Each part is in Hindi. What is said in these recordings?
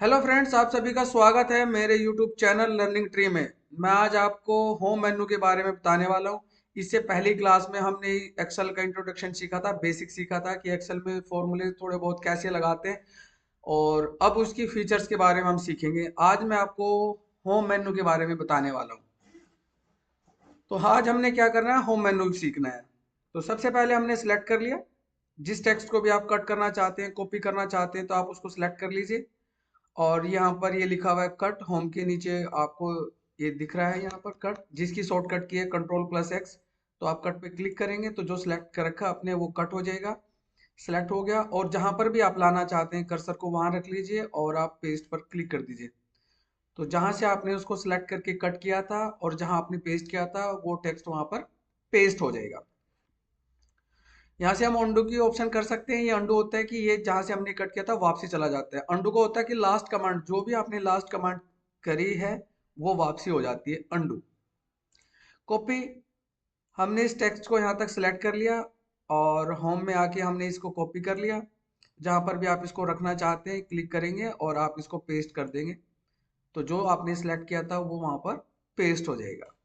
हेलो फ्रेंड्स, आप सभी का स्वागत है मेरे यूट्यूब चैनल लर्निंग ट्री में। मैं आज आपको होम मेन्यू के बारे में बताने वाला हूँ। इससे पहली क्लास में हमने एक्सेल का इंट्रोडक्शन सीखा था, बेसिक सीखा था कि एक्सेल में फॉर्मूले थोड़े बहुत कैसे लगाते हैं। और अब उसकी फीचर्स के बारे में हम सीखेंगे। आज मैं आपको होम मेन्यू के बारे में बताने वाला हूँ। तो आज हमने क्या करना है, होम मेन्यू सीखना है। तो सबसे पहले हमने सिलेक्ट कर लिया। जिस टेक्स्ट को भी आप कट करना चाहते हैं, कॉपी करना चाहते हैं, तो आप उसको सिलेक्ट कर लीजिए। और यहाँ पर ये लिखा हुआ है कट। होम के नीचे आपको ये दिख रहा है यहाँ पर कट, जिसकी शॉर्टकट की है कंट्रोल+X। तो आप कट पे क्लिक करेंगे तो जो सिलेक्ट कर रखा आपने वो कट हो जाएगा। सिलेक्ट हो गया, और जहां पर भी आप लाना चाहते हैं कर्सर को वहां रख लीजिए और आप पेस्ट पर क्लिक कर दीजिए। तो जहां से आपने उसको सिलेक्ट करके कट किया था और जहां आपने पेस्ट किया था वो टेक्स्ट वहां पर पेस्ट हो जाएगा। यहाँ से हम अंडू की ऑप्शन कर सकते हैं। ये अंडू होता है कि ये जहां से हमने कट किया था वापसी चला जाता है। अंडू को होता है कि लास्ट कमांड, जो भी आपने लास्ट कमांड करी है वो वापसी हो जाती है, अंडू। कॉपी, हमने इस टेक्स्ट को यहाँ तक सिलेक्ट कर लिया और होम में आके हमने इसको कॉपी कर लिया। जहां पर भी आप इसको रखना चाहते हैं क्लिक करेंगे और आप इसको पेस्ट कर देंगे। तो जो आपने सिलेक्ट किया था वो वहां पर पेस्ट हो जाएगा।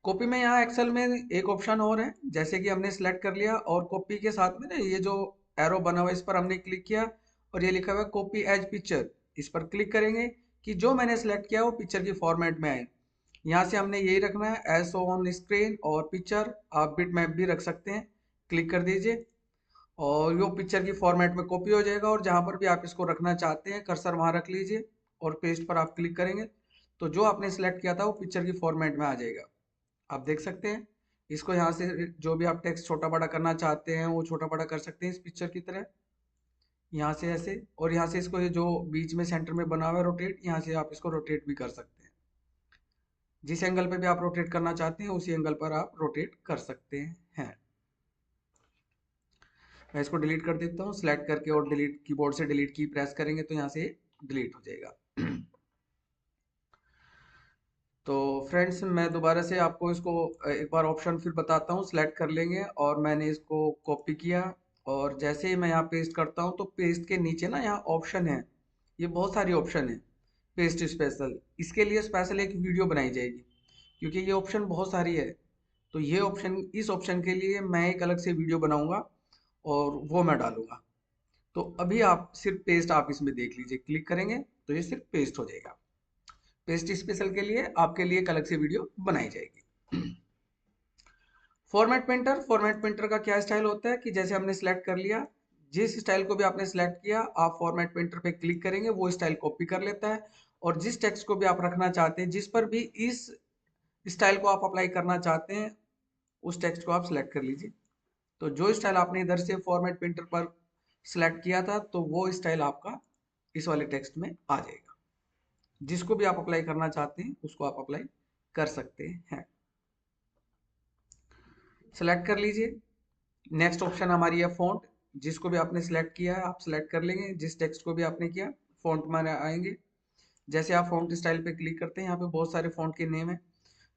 कॉपी में यहाँ एक्सेल में एक ऑप्शन और है, जैसे कि हमने सिलेक्ट कर लिया और कॉपी के साथ में ना ये जो एरो बना हुआ है इस पर हमने क्लिक किया और ये लिखा हुआ है कॉपी एज पिक्चर। इस पर क्लिक करेंगे कि जो मैंने सिलेक्ट किया वो पिक्चर की फॉर्मेट में आए। यहाँ से हमने यही रखना है एज ऑन स्क्रीन, और पिक्चर आप बिट मैप भी रख सकते हैं। क्लिक कर दीजिए और वो पिक्चर की फॉर्मेट में कॉपी हो जाएगा। और जहां पर भी आप इसको रखना चाहते हैं कर्सर वहां रख लीजिए और पेस्ट पर आप क्लिक करेंगे तो जो आपने सिलेक्ट किया था वो पिक्चर की फॉर्मेट में आ जाएगा। आप देख सकते हैं। इसको यहाँ से जो भी आप टेक्स्ट छोटा बड़ा करना चाहते हैं वो छोटा बड़ा कर सकते हैं इस पिक्चर की तरह, यहाँ से ऐसे। और यहाँ से इसको ये जो बीच में सेंटर में बना हुआ है रोटेट, यहाँ से आप इसको रोटेट भी कर सकते हैं। जिस एंगल पे भी आप रोटेट करना चाहते हैं उसी एंगल पर आप रोटेट कर सकते हैं। मैं इसको डिलीट कर देता हूँ। सिलेक्ट करके और डिलीट, कीबोर्ड से डिलीट की प्रेस करेंगे तो यहाँ से डिलीट हो जाएगा। तो फ्रेंड्स, मैं दोबारा से आपको इसको एक बार ऑप्शन फिर बताता हूँ। सिलेक्ट कर लेंगे और मैंने इसको कॉपी किया और जैसे ही मैं यहाँ पेस्ट करता हूँ तो पेस्ट के नीचे ना यहाँ ऑप्शन है। ये बहुत सारी ऑप्शन है पेस्ट स्पेशल। इसके लिए स्पेशल एक वीडियो बनाई जाएगी क्योंकि ये ऑप्शन बहुत सारी है। तो ये ऑप्शन, इस ऑप्शन के लिए मैं एक अलग से वीडियो बनाऊंगा और वो मैं डालूंगा। तो अभी आप सिर्फ पेस्ट आप इसमें देख लीजिए, क्लिक करेंगे तो ये सिर्फ पेस्ट हो जाएगा। पेस्ट स्पेशल के लिए आपके लिए एक अलग से वीडियो बनाई जाएगी। फॉर्मेट पेंटर का क्या स्टाइल होता है कि जैसे हमने सिलेक्ट कर लिया, जिस स्टाइल को भी आपने सिलेक्ट किया आप फॉर्मेट पेंटर पे क्लिक करेंगे वो स्टाइल कॉपी कर लेता है। और जिस टेक्स्ट को भी आप रखना चाहते हैं, जिस पर भी इस स्टाइल को आप अप्लाई करना चाहते हैं, उस टेक्स्ट को आप सिलेक्ट कर लीजिए। तो जो स्टाइल आपने इधर से फॉर्मेट पेंटर पर सिलेक्ट किया था तो वो स्टाइल आपका इस वाले टेक्स्ट में आ जाएगा। जिसको भी आप अप्लाई करना चाहते हैं उसको आप अप्लाई कर सकते हैं। सेलेक्ट कर लीजिए। नेक्स्ट ऑप्शन हमारी है फॉन्ट। जिसको भी आपने सिलेक्ट किया है आप सिलेक्ट कर लेंगे, जिस टेक्स्ट को भी आपने किया फॉन्ट में आएंगे। जैसे आप फॉन्ट स्टाइल पे क्लिक करते हैं यहाँ पे बहुत सारे फॉन्ट के नेम है।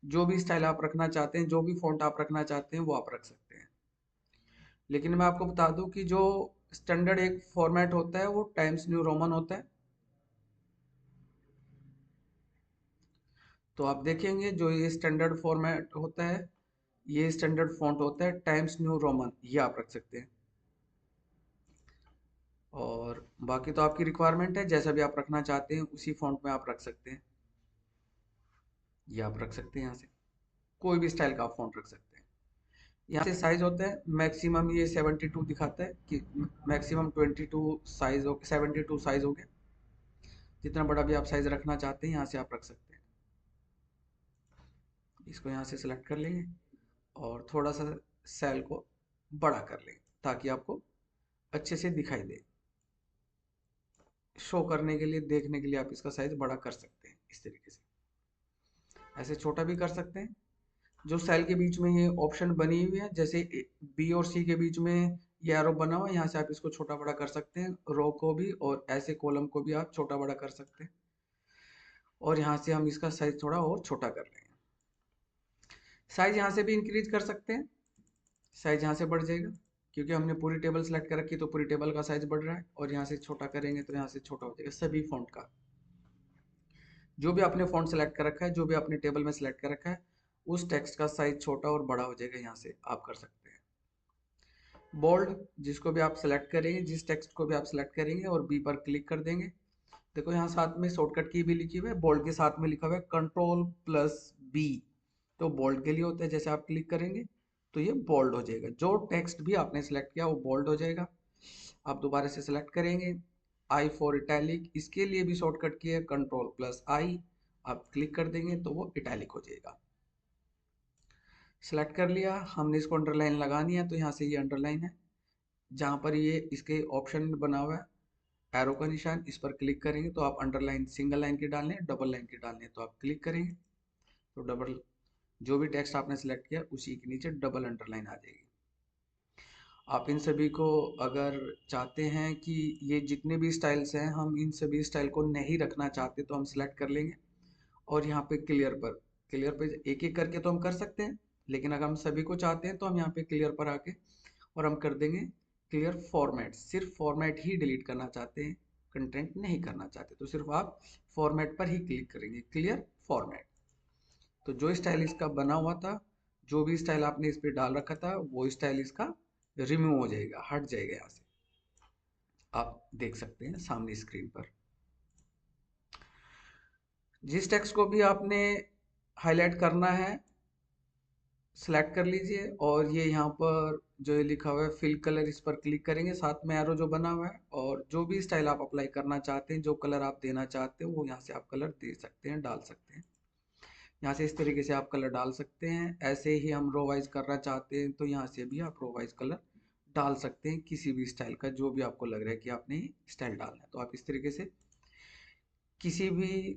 जो भी स्टाइल आप रखना चाहते हैं, जो भी फॉन्ट आप रखना चाहते हैं वो आप रख सकते हैं। लेकिन मैं आपको बता दूं कि जो स्टैंडर्ड एक फॉर्मेट होता है वो टाइम्स न्यू रोमन होता है। तो आप देखेंगे जो ये स्टैंडर्ड फॉर्मेट होता है, ये स्टैंडर्ड फॉन्ट होता है टाइम्स न्यू रोमन, ये आप रख सकते हैं। और बाकी तो आपकी रिक्वायरमेंट है, जैसा भी आप रखना चाहते हैं उसी फॉन्ट में आप रख सकते हैं। ये आप रख सकते हैं, यहाँ से कोई भी स्टाइल का आप फॉन्ट रख सकते हैं। यहाँ से साइज होता है मैक्सिमम, ये 72 दिखाता है कि मैक्सिमम 22 साइज हो, 72 साइज हो गया। जितना बड़ा भी आप साइज रखना चाहते हैं यहाँ से आप रख सकते हैं। इसको यहाँ से सिलेक्ट कर लेंगे और थोड़ा सा सेल को बड़ा कर लेंगे ताकि आपको अच्छे से दिखाई दे। शो करने के लिए, देखने के लिए आप इसका साइज बड़ा कर सकते हैं इस तरीके से। ऐसे छोटा भी कर सकते हैं। जो सेल के बीच में ये ऑप्शन बनी हुई है, जैसे बी और सी के बीच में ये एरो बना हुआ है, यहाँ से आप इसको छोटा बड़ा कर सकते हैं, रो को भी और ऐसे कॉलम को भी आप छोटा बड़ा कर सकते हैं। और यहाँ से हम इसका साइज थोड़ा और छोटा कर लेंगे। साइज यहाँ से भी इंक्रीज कर सकते हैं, साइज यहाँ से बढ़ जाएगा क्योंकि हमने पूरी टेबल सेलेक्ट कर रखी है तो पूरी टेबल का साइज बढ़ रहा है, और यहाँ से छोटा करेंगे तो यहाँ से छोटा हो जाएगा सभी फॉन्ट का। जो भी आपने फॉन्ट सेलेक्ट कर रखा है, जो भी आपने टेबल में सेलेक्ट कर रखा है, उस टेक्स्ट का साइज छोटा और बड़ा हो जाएगा, यहाँ से आप कर सकते हैं। बोल्ड, जिसको भी आप सेलेक्ट करेंगे, जिस टेक्स्ट को भी आप सेलेक्ट करेंगे और बी पर क्लिक कर देंगे, देखो यहाँ साथ में शॉर्टकट की भी लिखी हुई है, बोल्ड के साथ में लिखा हुआ है Ctrl+B, तो बोल्ड के लिए होता है। जैसे आप क्लिक करेंगे तो ये बोल्ड हो जाएगा, जो टेक्स्ट भी आपने सेलेक्ट किया वो बोल्ड हो जाएगा। आप दोबारा से सेलेक्ट करेंगे, आई फॉर इटैलिक, इसके लिए भी शॉर्टकट की है Ctrl+I, आप क्लिक कर देंगे तो वो इटैलिक हो जाएगा। सेलेक्ट कर लिया, हमने इसको अंडरलाइन लगानी है तो यहाँ से ये अंडरलाइन है, जहाँ पर ये इसके ऑप्शन बना हुआ है एरो का निशान, इस पर क्लिक करेंगे तो आप अंडरलाइन सिंगल लाइन की डालने हैं, डबल लाइन की डालने हैं, तो आप क्लिक करेंगे तो डबल, जो भी टेक्स्ट आपने सेलेक्ट किया उसी के नीचे डबल अंडरलाइन आ जाएगी। आप इन सभी को अगर चाहते हैं कि ये जितने भी स्टाइल्स हैं हम इन सभी स्टाइल को नहीं रखना चाहते तो हम सिलेक्ट कर लेंगे, और यहाँ पे क्लियर पे एक एक करके तो हम कर सकते हैं, लेकिन अगर हम सभी को चाहते हैं तो हम यहाँ पे क्लियर पर आके और हम कर देंगे क्लियर फॉर्मेट। सिर्फ फॉर्मेट ही डिलीट करना चाहते हैं, कंटेंट नहीं करना चाहते, तो सिर्फ आप फॉर्मेट पर ही क्लिक करेंगे, क्लियर फॉर्मेट। तो जो स्टाइल इसका बना हुआ था, जो भी स्टाइल आपने इस पे डाल रखा था, वो स्टाइल इसका रिमूव हो जाएगा, हट जाएगा यहाँ से, आप देख सकते हैं सामने स्क्रीन पर। जिस टेक्स्ट को भी आपने हाईलाइट करना है सेलेक्ट कर लीजिए, और ये यहाँ पर जो ये लिखा हुआ है फिल कलर, इस पर क्लिक करेंगे, साथ में एरो जो बना हुआ है, और जो भी स्टाइल आप अप्लाई करना चाहते हैं, जो कलर आप देना चाहते हो वो यहाँ से आप कलर दे सकते हैं, डाल सकते हैं। यहाँ से इस तरीके से आप कलर डाल सकते हैं। ऐसे ही हम रो वाइज करना चाहते हैं तो यहाँ से भी आप रो वाइज कलर डाल सकते हैं, किसी भी स्टाइल का, जो भी आपको लग रहा है कि आपने स्टाइल डालना है, तो आप इस तरीके से किसी भी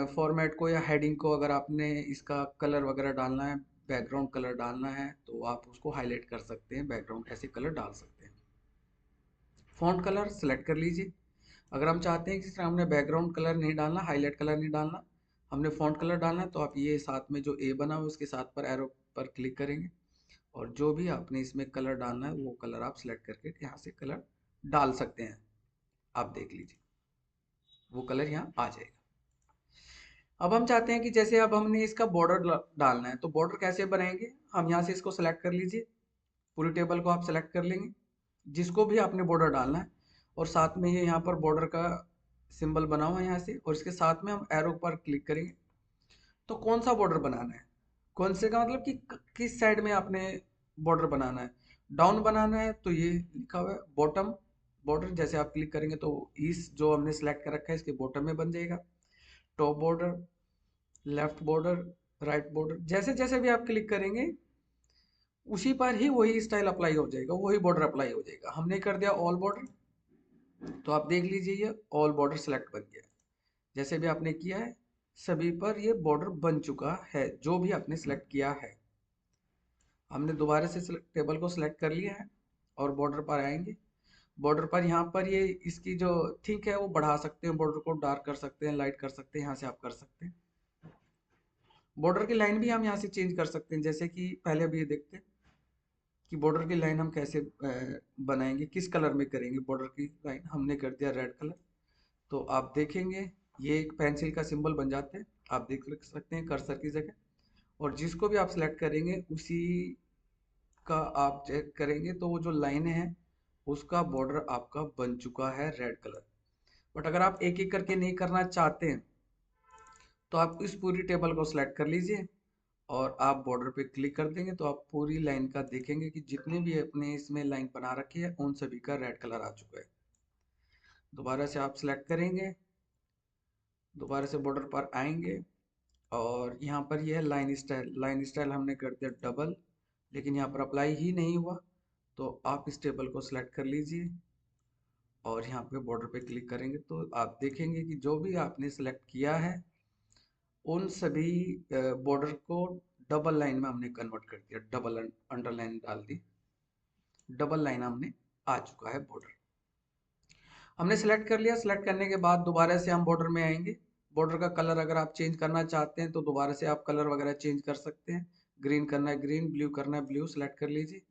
फॉर्मेट को या हेडिंग को अगर आपने इसका कलर वगैरह डालना है, बैकग्राउंड कलर डालना है, तो आप उसको हाईलाइट कर सकते हैं, बैकग्राउंड ऐसे कलर डाल सकते हैं। फॉन्ट कलर सेलेक्ट कर लीजिए। अगर हम चाहते हैं कि सिर्फ हमने बैकग्राउंड कलर नहीं डालना, हाईलाइट कलर नहीं डालना, हमने फॉन्ट कलर डालना है, तो आप ये साथ में जो ए बना हुआ है उसके साथ पर एरो पर क्लिक करेंगे, और जो भी आपने इसमें कलर डालना है वो कलर आप सेलेक्ट करके यहाँ से कलर डाल सकते हैं। आप देख लीजिए वो कलर यहाँ आ जाएगा। अब हम चाहते हैं कि जैसे अब हमने इसका बॉर्डर डालना है, तो बॉर्डर कैसे बनाएंगे, हम यहाँ से इसको सेलेक्ट कर लीजिए, पूरी टेबल को आप सेलेक्ट कर लेंगे, जिसको भी आपने बॉर्डर डालना है, और साथ में ये यहाँ पर बॉर्डर का सिंबल बना हुआ है यहाँ से, और इसके साथ में हम एरो पर क्लिक करेंगे। तो कौन सा बॉर्डर बनाना है, कौन से का मतलब कि किस साइड में आपने बॉर्डर बनाना है, डाउन बनाना है तो ये लिखा हुआ है बॉटम बॉर्डर, जैसे आप क्लिक करेंगे तो इस जो हमने सेलेक्ट कर रखा है इसके बॉटम में बन जाएगा। Top border, left border, right border, जैसे जैसे भी आप क्लिक करेंगे उसी पर ही वही स्टाइल अप्लाई हो जाएगा, वही बॉर्डर अप्लाई हो जाएगा। हमने कर दिया ऑल बॉर्डर, तो आप देख लीजिए ये ऑल बॉर्डर सेलेक्ट बन गया। जैसे भी आपने किया है सभी पर ये बॉर्डर बन चुका है, जो भी आपने सेलेक्ट किया है। हमने दोबारा से टेबल को सिलेक्ट कर लिया है और बॉर्डर पर आएंगे। बॉर्डर पर यहाँ पर ये इसकी जो थिक है वो बढ़ा सकते हैं, बॉर्डर को डार्क कर सकते हैं, लाइट कर सकते हैं, यहाँ से आप कर सकते हैं। बॉर्डर की लाइन भी हम यहाँ से चेंज कर सकते हैं, जैसे कि पहले अभी ये देखते हैं कि बॉर्डर की लाइन हम कैसे बनाएंगे, किस कलर में करेंगे। बॉर्डर की लाइन हमने कर दिया रेड कलर, तो आप देखेंगे ये एक पेंसिल का सिंबल बन जाते हैं, आप देख सकते हैं कर्सर की जगह, और जिसको भी आप सिलेक्ट करेंगे उसी का आप चेक करेंगे तो वो जो लाइनें हैं उसका बॉर्डर आपका बन चुका है रेड कलर। बट अगर आप एक एक करके नहीं करना चाहते हैं तो आप इस पूरी टेबल को सिलेक्ट कर लीजिए और आप बॉर्डर पे क्लिक कर देंगे, तो आप पूरी लाइन का देखेंगे कि जितने भी अपने इसमें लाइन बना रखी है उन सभी का रेड कलर आ चुका है। दोबारा से आप सिलेक्ट करेंगे, दोबारा से बॉर्डर पर आएंगे, और यहाँ पर यह है लाइन स्टाइल हमने कर दिया डबल, लेकिन यहाँ पर अप्लाई ही नहीं हुआ, तो आप इस टेबल को सिलेक्ट कर लीजिए और यहाँ पे बॉर्डर पे क्लिक करेंगे तो आप देखेंगे कि जो भी आपने सेलेक्ट किया है उन सभी बॉर्डर को डबल लाइन में हमने कन्वर्ट कर दिया, डबल अंडरलाइन डाल दी, डबल लाइन हमने आ चुका है बॉर्डर। हमने सेलेक्ट कर लिया, सेलेक्ट करने के बाद दोबारा से हम बॉर्डर में आएंगे। बॉर्डर का कलर अगर आप चेंज करना चाहते हैं तो दोबारा से आप कलर वगैरह चेंज कर सकते हैं, ग्रीन करना है ग्रीन, ब्लू करना है ब्लू, सेलेक्ट कर लीजिए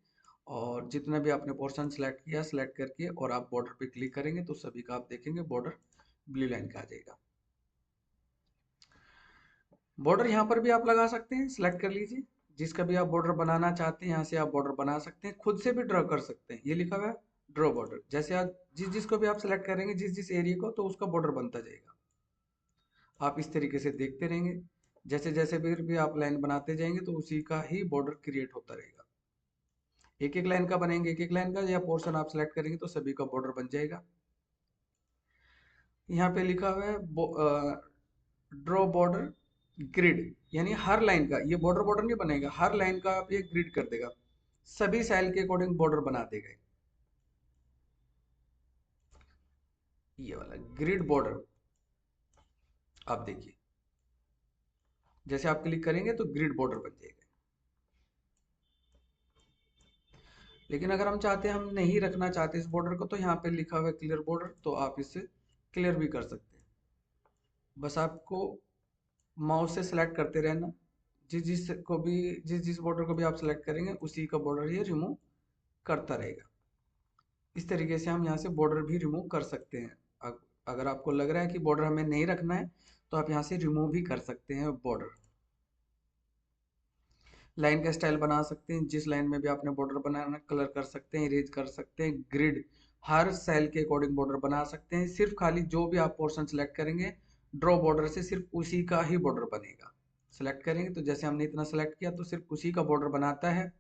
और जितना भी आपने पोर्शन सेलेक्ट किया सेलेक्ट करके और आप बॉर्डर पे क्लिक करेंगे तो सभी का आप देखेंगे बॉर्डर ब्लू लाइन का आ जाएगा। बॉर्डर यहाँ पर भी आप लगा सकते हैं, सिलेक्ट कर लीजिए जिसका भी आप बॉर्डर बनाना चाहते हैं, यहाँ से आप बॉर्डर बना सकते हैं, खुद से भी ड्रॉ कर सकते हैं। ये लिखा हुआ है ड्रॉ बॉर्डर, जैसे आप जिस जिसको भी आप सिलेक्ट करेंगे जिस जिस एरिया को, तो उसका बॉर्डर बनता जाएगा। आप इस तरीके से देखते रहेंगे, जैसे जैसे भी आप लाइन बनाते जाएंगे तो उसी का ही बॉर्डर क्रिएट होता रहेगा। एक एक लाइन का बनेंगे, एक एक लाइन का या पोर्शन आप सिलेक्ट करेंगे तो सभी का बॉर्डर बन जाएगा। यहाँ पे लिखा हुआ है ड्रॉ बॉर्डर ग्रिड, यानी हर लाइन का ये बॉर्डर बॉर्डर नहीं बनेगा, हर लाइन का आप ये ग्रिड कर देगा, सभी सेल के अकॉर्डिंग बॉर्डर बना देगा। ये वाला ग्रिड बॉर्डर आप देखिए, जैसे आप क्लिक करेंगे तो ग्रिड बॉर्डर बन जाएगा। लेकिन अगर हम चाहते हैं, हम नहीं रखना चाहते इस बॉर्डर को, तो यहाँ पे लिखा हुआ है क्लियर बॉर्डर, तो आप इसे क्लियर भी कर सकते हैं। बस आपको माउस से सिलेक्ट करते रहना, जिस जिस बॉर्डर को भी आप सिलेक्ट करेंगे उसी का बॉर्डर ये रिमूव करता रहेगा। इस तरीके से हम यहाँ से बॉर्डर भी रिमूव कर सकते हैं। अगर आपको लग रहा है कि बॉर्डर हमें नहीं रखना है तो आप यहाँ से रिमूव भी कर सकते हैं बॉर्डर। लाइन का स्टाइल बना सकते हैं, जिस लाइन में भी आपने बॉर्डर बनाना कलर कर सकते हैं, इरेज कर सकते हैं। ग्रिड हर सेल के अकॉर्डिंग बॉर्डर बना सकते हैं, सिर्फ खाली जो भी आप पोर्शन सेलेक्ट करेंगे ड्रॉ बॉर्डर से सिर्फ उसी का ही बॉर्डर बनेगा। सेलेक्ट करेंगे तो जैसे हमने इतना सेलेक्ट किया तो सिर्फ उसी का बॉर्डर बनाता है।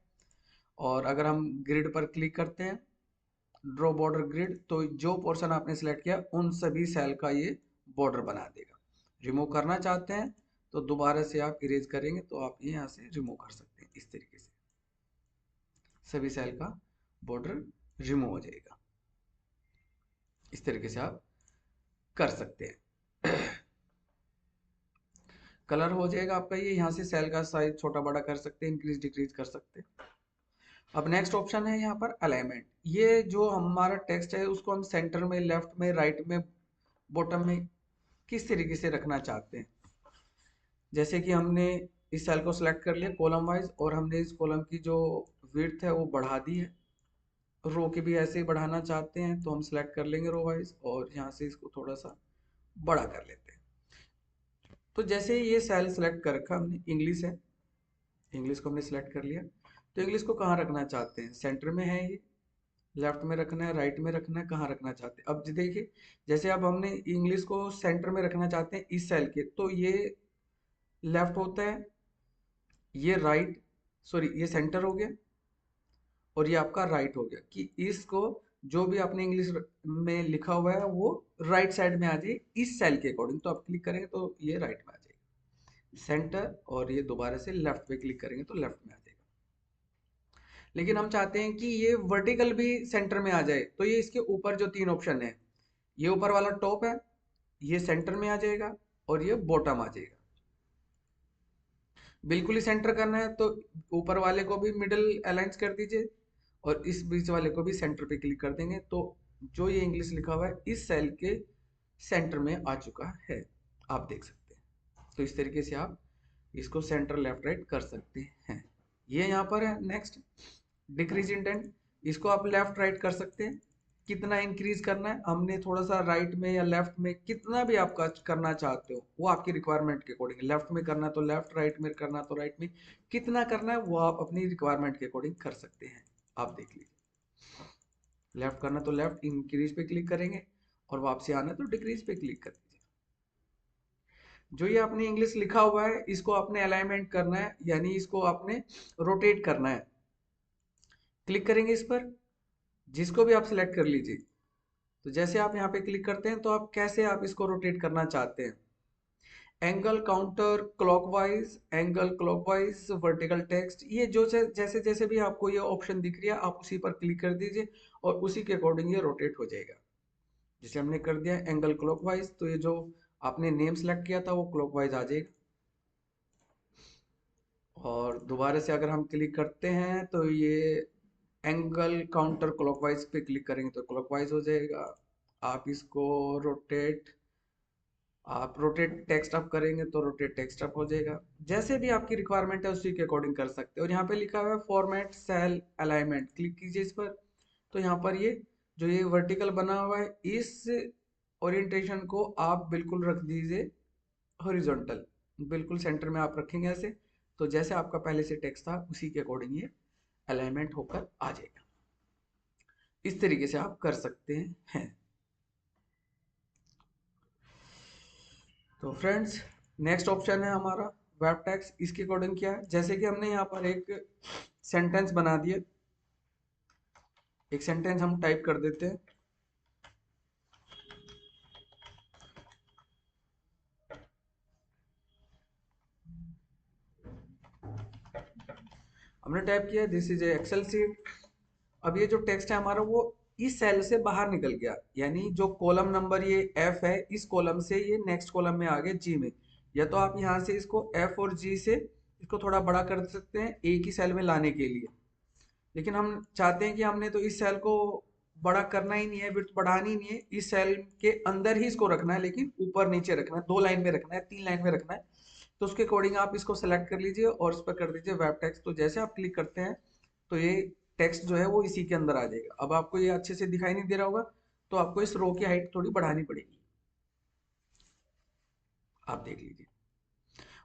और अगर हम ग्रिड पर क्लिक करते हैं ड्रॉ बॉर्डर ग्रिड, तो जो पोर्शन आपने सेलेक्ट किया उन सभी सेल का ये बॉर्डर बना देगा। रिमूव करना चाहते हैं तो दोबारा से आप इरेज करेंगे तो आप ये यहाँ से रिमूव कर सकते हैं। इस तरीके से सभी सेल का बॉर्डर रिमूव हो जाएगा। इस तरीके से आप कर सकते हैं। कलर हो जाएगा आपका ये, यहाँ से सेल का साइज छोटा बड़ा कर सकते हैं, इंक्रीज डिक्रीज कर सकते हैं। अब नेक्स्ट ऑप्शन है यहाँ पर अलाइनमेंट। ये जो हमारा टेक्स्ट है उसको हम सेंटर में, लेफ्ट में, राइट में, बॉटम में किस तरीके से रखना चाहते हैं। जैसे कि हमने इस सेल को सिलेक्ट कर लिया कॉलम वाइज, और हमने इस कॉलम की जो विड्थ है वो बढ़ा दी है। रो की भी ऐसे ही बढ़ाना चाहते हैं तो हम सिलेक्ट कर लेंगे रो वाइज, और यहाँ से इसको थोड़ा सा बड़ा कर लेते हैं। तो जैसे ये सेल सेलेक्ट कर रखा हमने, इंग्लिश है, इंग्लिश को हमने सेलेक्ट कर लिया। तो इंग्लिश को कहाँ रखना चाहते हैं, सेंटर में है ये, लेफ्ट में रखना है, राइट में रखना है, कहाँ रखना चाहते हैं। अब देखिए, जैसे अब हमने इंग्लिश को सेंटर में रखना चाहते हैं इस सेल के, तो ये लेफ्ट होता है, ये राइट, सॉरी ये सेंटर हो गया, और ये आपका राइट हो गया। कि इसको जो भी आपने इंग्लिश में लिखा हुआ है वो राइट साइड में आ जाए इस सेल के अकॉर्डिंग। तो आप क्लिक करेंगे तो ये राइट में आ जाएगा सेंटर, और ये दोबारा से लेफ्ट पे क्लिक करेंगे तो लेफ्ट में आ जाएगा। लेकिन हम चाहते हैं कि ये वर्टिकल भी सेंटर में आ जाए, तो ये इसके ऊपर जो तीन ऑप्शन है, ये ऊपर वाला टॉप है, ये सेंटर में आ जाएगा, और ये बॉटम आ जाएगा। बिल्कुल ही सेंटर करना है तो ऊपर वाले को भी मिडिल अलाइन कर दीजिए, और इस बीच वाले को भी सेंटर पे क्लिक कर देंगे, तो जो ये इंग्लिश लिखा हुआ है इस सेल के सेंटर में आ चुका है, आप देख सकते हैं। तो इस तरीके से आप इसको सेंटर लेफ्ट राइट कर सकते हैं। ये यहाँ पर है नेक्स्ट डिक्रीज इंडेंट, इसको आप लेफ्ट राइट कर सकते हैं। कितना इंक्रीज करना है, हमने थोड़ा सा राइट में या लेफ्ट में, कितना भी आप करना चाहते हो वो आपकी रिक्वायरमेंट के अकॉर्डिंग, लेफ्ट में करना तो लेफ्ट, राइट में करना तो राइट में, कितना करना है वो आप अपनी रिक्वायरमेंट के अकॉर्डिंग कर सकते हैं। आप देख लीजिए, लेफ्ट करना तो लेफ्ट इंक्रीज पे क्लिक करेंगे, और वापसी आना तो डिक्रीज पे क्लिक कर दीजिए। जो ये आपने इंग्लिश लिखा हुआ है इसको आपने अलाइनमेंट करना है, यानी इसको आपने रोटेट करना है। क्लिक करेंगे इस पर, जिसको भी आप सिलेक्ट कर लीजिए। तो जैसे आप यहाँ पे क्लिक करते हैं तो आप कैसे आप इसको रोटेट करना चाहते हैं, angle counter clockwise, angle clockwise, vertical text, ये जो जैसे जैसे भी आपको ये ऑप्शन दिख रही है आप उसी पर क्लिक कर दीजिए, और उसी के अकॉर्डिंग ये रोटेट हो जाएगा। जैसे हमने कर दिया एंगल क्लॉकवाइज, तो ये जो आपने नेम सेलेक्ट किया था वो क्लॉकवाइज आ जाएगा। और दोबारा से अगर हम क्लिक करते हैं तो ये एंगल काउंटर क्लॉकवाइज पे क्लिक करेंगे तो क्लॉकवाइज हो जाएगा। आप इसको रोटेट आप रोटेट टेक्स्ट अप करेंगे तो रोटेट टेक्स्ट अप हो जाएगा। जैसे भी आपकी रिक्वायरमेंट है उसी के अकॉर्डिंग कर सकते हैं। और यहाँ पे लिखा हुआ है फॉर्मेट सेल अलाइनमेंट, क्लिक कीजिए इस पर। तो यहाँ पर ये जो ये वर्टिकल बना हुआ है इस ओरिएंटेशन को आप बिल्कुल रख दीजिए हॉरिजॉन्टल, बिल्कुल सेंटर में आप रखेंगे ऐसे। तो जैसे आपका पहले से टेक्स्ट था उसी के अकॉर्डिंग ये अलाइनमेंट होकर आ जाएगा। इस तरीके से आप कर सकते हैं। तो फ्रेंड्स, नेक्स्ट ऑप्शन है हमारा वेब टेक्स्ट। इसके अकॉर्डिंग क्या है, जैसे कि हमने यहाँ पर एक सेंटेंस बना दिया, एक सेंटेंस हम टाइप कर देते हैं। हमने टाइप किया this is a Excel sheet. अब ये जो टेक्स्ट है हमारा वो इस सेल से बाहर निकल गया, यानी जो कॉलम नंबर ये एफ है इस कॉलम से ये नेक्स्ट कॉलम में आ गया जी में। या तो आप यहाँ से इसको एफ और जी से इसको थोड़ा बड़ा कर सकते हैं एक ही सेल में लाने के लिए। लेकिन हम चाहते हैं कि हमने तो इस सेल को बड़ा करना ही नहीं है, विड्थ बढ़ानी ही नहीं है, इस सेल के अंदर ही इसको रखना है, लेकिन ऊपर नीचे रखना है, 2 लाइन में रखना है, 3 लाइन में रखना है। तो उसके अकॉर्डिंग आप इसको सेलेक्ट कर लीजिए और उस पर कर दीजिए वेब टेक्स्ट। तो जैसे आप क्लिक करते हैं तो ये टेक्स्ट जो है वो इसी के अंदर आ जाएगा। अब आपको ये अच्छे से दिखाई नहीं दे रहा होगा, तो आपको इस रो की हाइट थोड़ी बढ़ानी पड़ेगी, आप देख लीजिए।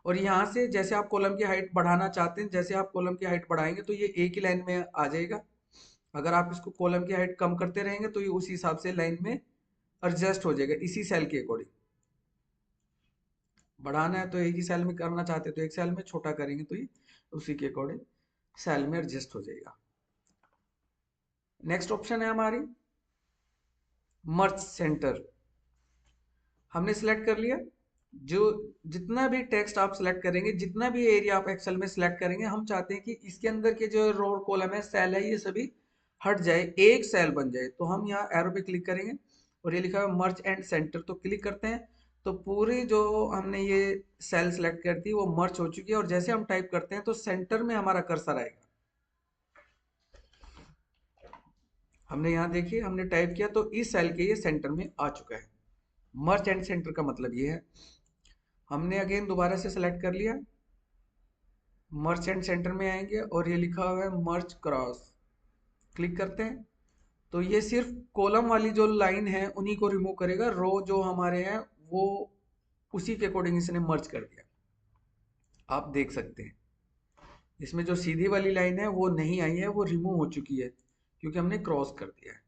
और यहाँ से जैसे आप कॉलम की हाइट बढ़ाना चाहते हैं, जैसे आप कॉलम की हाइट बढ़ाएंगे तो ये एक ही लाइन में आ जाएगा। अगर आप इसको कॉलम की हाइट कम करते रहेंगे तो ये उसी हिसाब से लाइन में एडजस्ट हो जाएगा, इसी सेल के अकॉर्डिंग। बढ़ाना है तो एक ही सेल में करना चाहते हैं तो एक सेल में, छोटा करेंगे तो ये उसी के अकॉर्डिंग सेल में एडजस्ट हो जाएगा। नेक्स्ट ऑप्शन है हमारी मर्ज सेंटर। हमने सिलेक्ट कर लिया। जो जितना भी टेक्स्ट आप सिलेक्ट करेंगे, जितना भी एरिया आप एक्सेल में सिलेक्ट करेंगे, हम चाहते हैं कि इसके अंदर के जो रो कॉलम है सेल है ये सभी हट जाए, एक सेल बन जाए। तो हम यहाँ एरो पे क्लिक करेंगे और ये लिखा है मर्ज एंड सेंटर, तो क्लिक करते हैं। तो पूरी जो हमने ये सेल सेलेक्ट कर दी वो मर्ज हो चुकी है। और जैसे हम टाइप करते हैं तो सेंटर में हमारा कर्सर आएगा। हमने यहाँ देखिए हमने टाइप किया तो इस सेल के ये सेंटर में आ चुका है। मर्ज एंड सेंटर का मतलब ये है। हमने अगेन दोबारा से सेलेक्ट कर लिया, मर्ज एंड सेंटर में आएंगे और ये लिखा हुआ है मर्ज क्रॉस, क्लिक करते हैं। तो ये सिर्फ कॉलम वाली जो लाइन है उन्हीं को रिमूव करेगा, रो जो हमारे हैं वो उसी के अकॉर्डिंग इसने मर्ज कर दिया। आप देख सकते हैं इसमें जो सीधी वाली लाइन है वो नहीं आई है, वो रिमूव हो चुकी है क्योंकि हमने क्रॉस कर दिया है।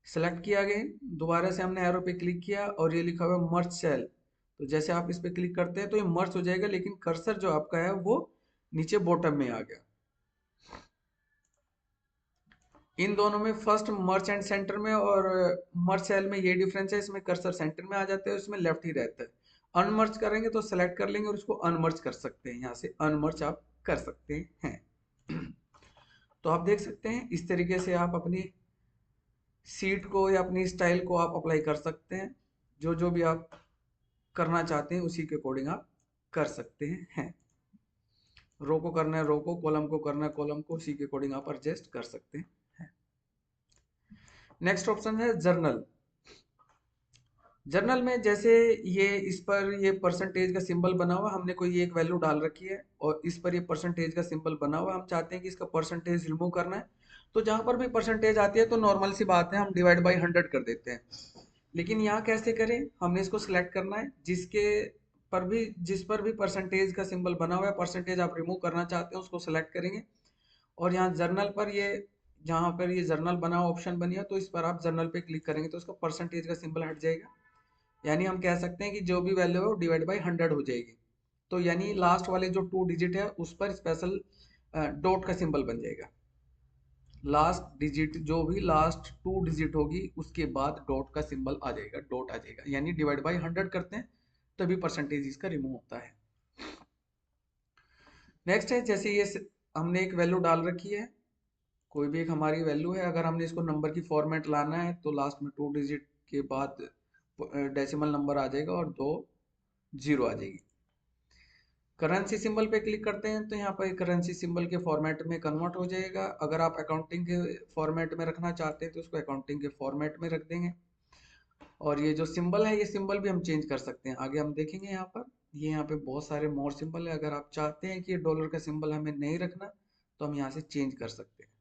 सेलेक्ट किया गया, दोबारा से हमने एरो पे क्लिक किया और ये लिखा हुआ है मर्ज सेल। तो जैसे आप इस पे क्लिक करते हैं तो ये मर्ज हो जाएगा, लेकिन कर्सर जो आपका है वो नीचे बॉटम में आ गया। इन दोनों में फर्स्ट मर्ज एंड सेंटर में और मर्ज सेल में ये डिफरेंस है, इसमें कर्सर सेंटर में आ जाता है, इसमें लेफ्ट ही रहता है। अनमर्ज करेंगे तो सेलेक्ट कर लेंगे और इसको अनमर्ज कर सकते हैं, यहाँ से अनमर्ज आप कर सकते हैं। तो आप देख सकते हैं इस तरीके से आप अपनी सीट को या अपनी स्टाइल को आप अप्लाई कर सकते हैं। जो जो भी आप करना चाहते हैं उसी के अकॉर्डिंग आप कर सकते हैं। रो को करना है रो को, कॉलम को करना है कॉलम को, उसी के अकॉर्डिंग आप एडजस्ट कर सकते हैं। नेक्स्ट ऑप्शन है जर्नल। जर्नल में जैसे ये इस पर ये परसेंटेज का सिंबल बना हुआ, हमने कोई एक वैल्यू डाल रखी है और इस पर ये परसेंटेज का सिंबल बना हुआ, हम चाहते हैं कि इसका परसेंटेज रिमूव करना है। तो जहां पर भी परसेंटेज आती है तो नॉर्मल सी बात है, हम डिवाइड बाई 100 कर देते हैं। लेकिन यहाँ कैसे करें, हमने इसको सिलेक्ट करना है, जिस पर भी परसेंटेज का सिंबल बना हुआ है, परसेंटेज आप रिमूव करना चाहते हैं उसको सिलेक्ट करेंगे। और यहाँ जर्नल पर ये जहाँ पर ये जर्नल बना हुआ ऑप्शन बनी है तो इस पर आप जर्नल पे क्लिक करेंगे तो उसका परसेंटेज का सिंबल हट जाएगा। यानी हम कह सकते हैं कि जो भी वैल्यू है वो डिवाइड बाई 100 हो जाएगी। तो यानी लास्ट वाले जो 2 डिजिट है उस पर स्पेशल डॉट का सिंबल बन जाएगा। लास्ट डिजिट जो भी लास्ट 2 डिजिट होगी उसके बाद डॉट का सिंबल आ जाएगा, डॉट आ जाएगा। यानी डिवाइड बाई 100 करते हैं तभी परसेंटेज इसका रिमूव होता है। नेक्स्ट है जैसे ये हमने एक वैल्यू डाल रखी है, कोई भी एक हमारी वैल्यू है, अगर हमने इसको नंबर की फॉर्मेट लाना है तो लास्ट में 2 डिजिट के बाद डेसिमल नंबर आ जाएगा और 2 जीरो आ जाएगी। करेंसी सिंबल पे क्लिक करते हैं तो यहाँ पर करेंसी सिंबल के फॉर्मेट में कन्वर्ट हो जाएगा। अगर आप अकाउंटिंग के फॉर्मेट में रखना चाहते हैं तो उसको अकाउंटिंग के फॉर्मेट में रख देंगे। और ये जो सिंबल है, ये सिंबल भी हम चेंज कर सकते हैं, आगे हम देखेंगे यहाँ पर। ये यहाँ पे बहुत सारे मोर सिंबल है, अगर आप चाहते हैं कि ये डॉलर का सिंबल हमें नहीं रखना तो हम यहाँ से चेंज कर सकते हैं।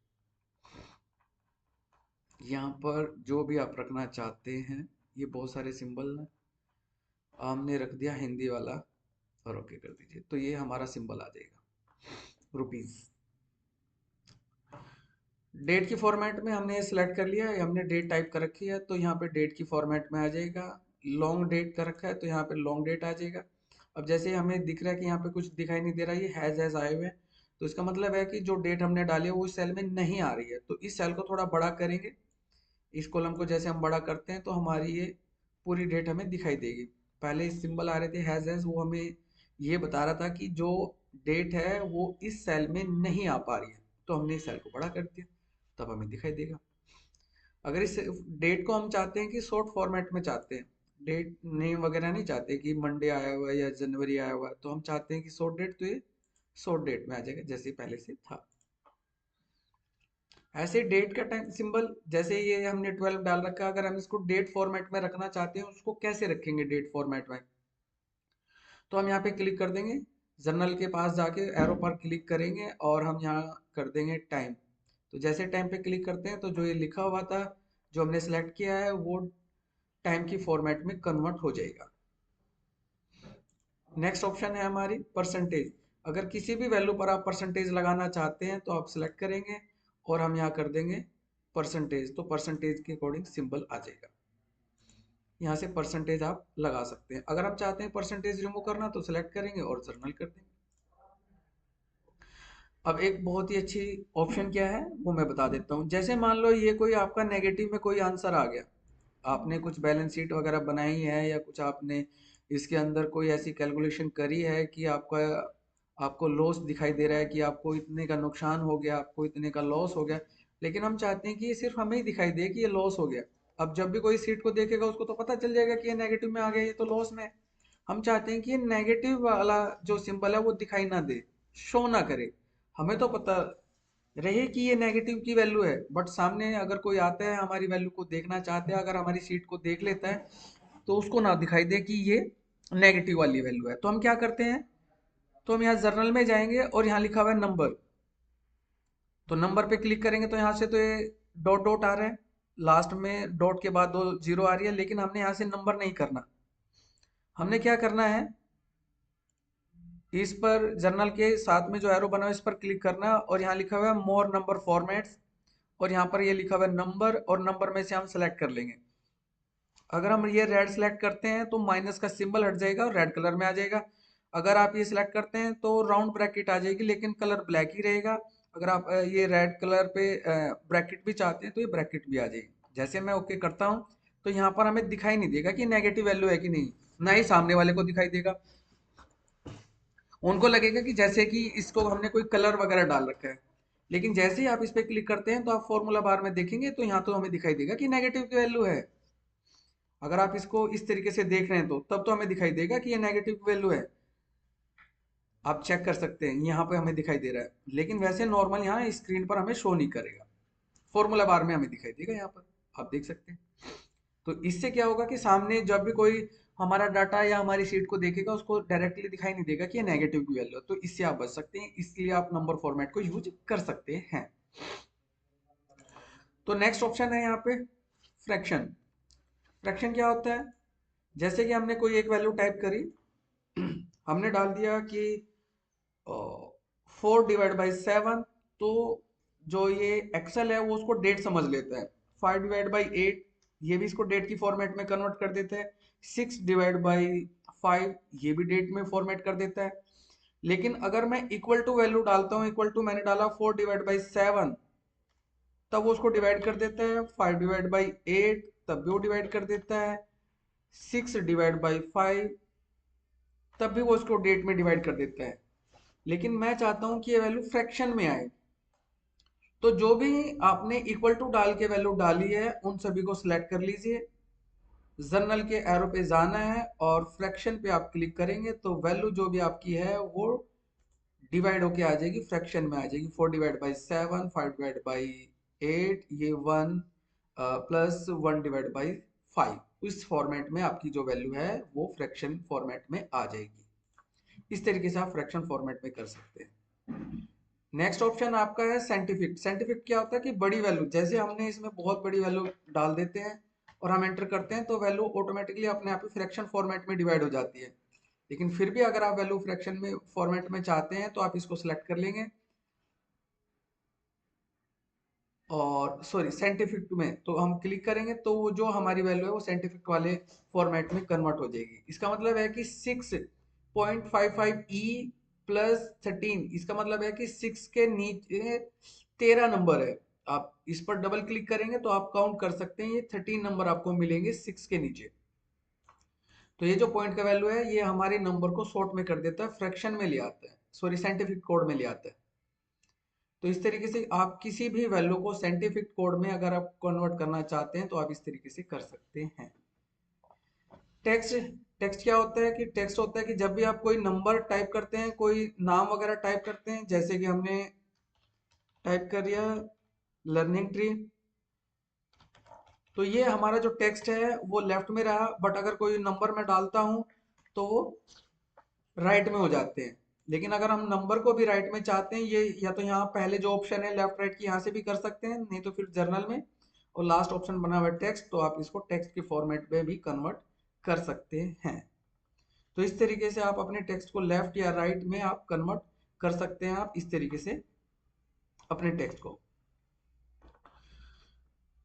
यहाँ पर जो भी आप रखना चाहते हैं, ये बहुत सारे सिंबल हैं, हमने रख दिया हिंदी वाला और ओके कर दीजिए, तो ये हमारा सिंबल आ जाएगा रुपीज। डेट की फॉर्मेट में हमने सिलेक्ट कर लिया है, हमने डेट टाइप कर रखी है तो यहाँ पे डेट की फॉर्मेट में आ जाएगा। लॉन्ग डेट कर रखा है तो यहाँ पे लॉन्ग डेट आ जाएगा। अब जैसे हमें दिख रहा है कि यहाँ पे कुछ दिखाई नहीं दे रहा है, ये हैज आए हुए हैं, तो इसका मतलब है कि जो डेट हमने डाली है वो इस सेल में नहीं आ रही है, तो इस सेल को थोड़ा बड़ा करेंगे। इस कॉलम को जैसे हम बड़ा करते हैं तो हमारी ये पूरी डेट हमें दिखाई देगी। पहले सिंबल आ रहे थे हैज, वो हमें ये बता रहा था कि जो डेट है वो इस सेल में नहीं आ पा रही है, तो हमने इस सेल को बड़ा कर दिया, तब हमें दिखाई देगा। अगर इस डेट को हम चाहते हैं कि शॉर्ट फॉर्मेट में चाहते हैं, डेट नेम वगैरह नहीं चाहते कि मंडे आया हुआ है या जनवरी आया हुआ है, तो हम चाहते हैं कि शॉर्ट डेट, तो ये शॉर्ट डेट में आ जाएगा जैसे पहले से था। ऐसे डेट का टाइम सिंबल, जैसे ये हमने 12 डाल रखा है, अगर हम इसको डेट फॉर्मेट में रखना चाहते हैं, उसको कैसे रखेंगे डेट फॉर्मेट में, तो हम यहाँ पे क्लिक कर देंगे, जर्नल के पास जाके एरो पर क्लिक करेंगे और हम यहाँ कर देंगे टाइम। तो जैसे टाइम पे क्लिक करते हैं तो जो ये लिखा हुआ था, जो हमने सेलेक्ट किया है, वो टाइम की फॉर्मेट में कन्वर्ट हो जाएगा। नेक्स्ट ऑप्शन है हमारी परसेंटेज। अगर किसी भी वैल्यू पर आप परसेंटेज लगाना चाहते हैं तो आप सिलेक्ट करेंगे और हम यहाँ कर देंगे परसेंटेज, तो परसेंटेज के अकॉर्डिंग सिंबल आ जाएगा। यहाँ से परसेंटेज आप लगा सकते हैं। अगर हम चाहते हैं परसेंटेज रिमूव करना तो सिलेक्ट करेंगे और जर्नल कर देंगे। अब एक बहुत ही अच्छी ऑप्शन क्या है वो मैं बता देता हूँ। जैसे मान लो ये कोई आपका नेगेटिव में कोई आंसर आ गया, आपने कुछ बैलेंस शीट वगैरह बनाई है या कुछ आपने इसके अंदर कोई ऐसी कैलकुलेशन करी है कि आपका आपको लॉस दिखाई दे रहा है कि आपको इतने का नुकसान हो गया, आपको इतने का लॉस हो गया, लेकिन हम चाहते हैं कि ये सिर्फ हमें ही दिखाई दे कि ये लॉस हो गया। अब जब भी कोई सीट को देखेगा उसको तो पता चल जाएगा कि ये नेगेटिव में आ गया, ये तो लॉस में है। हम चाहते हैं कि ये नेगेटिव वाला जो सिंबल है वो दिखाई ना दे, शो ना करे। हमें तो पता रहे कि ये नेगेटिव की वैल्यू है, बट सामने अगर कोई आता है हमारी वैल्यू को देखना चाहते हैं, अगर हमारी सीट को देख लेता है तो उसको ना दिखाई दे कि ये नेगेटिव वाली वैल्यू है, तो हम क्या करते हैं, तो हम यहाँ जर्नल में जाएंगे और यहाँ लिखा हुआ है नंबर, तो नंबर पे क्लिक करेंगे तो यहाँ से तो ये डॉट डॉट आ रहा है, लास्ट में डॉट के बाद 2 जीरो आ रही है, लेकिन हमने यहाँ से नंबर नहीं करना। हमने क्या करना है, इस पर जर्नल के साथ में जो एरो बना हुआ है इस पर क्लिक करना और यहाँ लिखा हुआ है मोर नंबर फॉर्मेट्स, और यहाँ पर ये लिखा हुआ है नंबर, और नंबर में से हम सेलेक्ट कर लेंगे। अगर हम ये रेड सेलेक्ट करते हैं तो माइनस का सिंबल हट जाएगा और रेड कलर में आ जाएगा। अगर आप ये सिलेक्ट करते हैं तो राउंड ब्रैकेट आ जाएगी लेकिन कलर ब्लैक ही रहेगा। अगर आप ये रेड कलर पे ब्रैकेट भी चाहते हैं तो ये ब्रैकेट भी आ जाएगी। जैसे मैं ओके करता हूँ तो यहाँ पर हमें दिखाई नहीं देगा कि नेगेटिव वैल्यू है कि नहीं, ना ही सामने वाले को दिखाई देगा। उनको लगेगा कि जैसे कि इसको हमने कोई कलर वगैरह डाल रखा है, लेकिन जैसे ही आप इस पे क्लिक करते हैं तो आप फॉर्मूला बार में देखेंगे तो यहाँ तो हमें दिखाई देगा कि नेगेटिव की वैल्यू है। अगर आप इसको इस तरीके से देख रहे हैं तो तब तो हमें दिखाई देगा कि ये नेगेटिव वैल्यू है, आप चेक कर सकते हैं यहाँ पे हमें दिखाई दे रहा है, लेकिन वैसे नॉर्मल यहाँ स्क्रीन पर हमें शो नहीं करेगा, फॉर्मूला बार में हमें दिखाई देगा यहाँ पर, आप देख सकते हैं। तो इससे क्या होगा कि सामने जब भी कोई हमारा डाटा या हमारी शीट को देखेगा उसको डायरेक्टली दिखाई नहीं देगा कि ये नेगेटिव की वैल्यू है, तो इससे आप बच सकते हैं, इसलिए आप नंबर फॉर्मेट को यूज कर सकते हैं। तो नेक्स्ट ऑप्शन है यहाँ पे फ्रैक्शन। फ्रैक्शन क्या होता है, जैसे कि हमने कोई एक वैल्यू टाइप करी, हमने डाल दिया कि 4/7, तो जो ये एक्सेल है वो उसको डेट समझ लेता है। 5/8, ये भी इसको डेट की फॉर्मेट में कन्वर्ट कर देता है। 6/5, ये भी डेट में फॉर्मेट कर देता है। लेकिन अगर मैं इक्वल टू वैल्यू डालता हूँ, इक्वल टू मैंने डाला 4/7, तब वो उसको डिवाइड कर देता है। 5/8, तब भी वो डिवाइड कर देता है। 6/5, तब भी वो उसको डेट में डिवाइड कर देता है। लेकिन मैं चाहता हूं कि ये वैल्यू फ्रैक्शन में आए, तो जो भी आपने इक्वल टू डाल के वैल्यू डाली है उन सभी को सिलेक्ट कर लीजिए, जर्नल के एरो पे जाना है और फ्रैक्शन पे आप क्लिक करेंगे तो वैल्यू जो भी आपकी है वो डिवाइड होके आ जाएगी, फ्रैक्शन में आ जाएगी। 4/7, 5/8, ये 1 प्लस 1/5, उस फॉर्मेट में आपकी जो वैल्यू है वो फ्रैक्शन फॉर्मेट में आ जाएगी। इस तरीके से आप फ्रैक्शन फॉर्मेट में कर सकते हैं। नेक्स्ट ऑप्शन आपका है साइंटिफिक। साइंटिफिक क्या होता है कि बड़ी वैल्यू, जैसे हमने इसमें बहुत बड़ी वैल्यू डाल देते हैं और हम एंटर करते हैं तो वैल्यू ऑटोमेटिकली अपने आप ही फ्रैक्शन फॉर्मेट में डिवाइड हो जाती है। लेकिन फिर भी अगर आप वैल्यू फ्रैक्शन में फॉर्मेट में चाहते हैं तो आप इसको सिलेक्ट कर लेंगे, और सॉरी साइंटिफिक में तो हम क्लिक करेंगे तो वो जो हमारी वैल्यू है वो साइंटिफिक वाले फॉर्मेट में कन्वर्ट हो जाएगी। इसका मतलब है कि 6.55 ई प्लस 13, इसका मतलब है कि 6 के नीचे 13 नंबर है। आप इस पर डबल क्लिक करेंगे तो आप काउंट कर सकते हैं, ये 13 नंबर आपको मिलेंगे 6 के नीचे। तो ये जो पॉइंट का वैल्यू है ये हमारे नंबर को शॉर्ट में कर देता है, फ्रैक्शन में ले आता है, सॉरी साइंटिफिक कोड में ले आता है। तो इस तरीके से आप किसी भी वैल्यू को साइंटिफिक कोड में अगर आप कन्वर्ट करना चाहते हैं तो आप इस तरीके से कर सकते हैं। टेक्स्ट, टेक्स्ट क्या होता है कि टेक्स्ट होता है कि जब भी आप कोई नंबर टाइप करते हैं, कोई नाम वगैरह टाइप करते हैं, जैसे कि हमने टाइप कर दिया लर्निंग ट्री, तो ये हमारा जो टेक्स्ट है वो लेफ्ट में रहा, बट अगर कोई नंबर मैं डालता हूं तो वो राइट में हो जाते हैं। लेकिन अगर हम नंबर को भी राइट में चाहते हैं, ये या तो यहाँ पहले जो ऑप्शन है लेफ्ट राइट की यहाँ से भी कर सकते हैं, नहीं तो फिर जर्नल में, और लास्ट ऑप्शन बना हुआ है टेक्स्ट, तो आप इसको टेक्स्ट के फॉर्मेट में भी कन्वर्ट कर सकते हैं। तो इस तरीके से आप अपने टेक्स्ट को लेफ्ट या राइट में आप कन्वर्ट कर सकते हैं, आप इस तरीके से अपने टेक्स्ट को।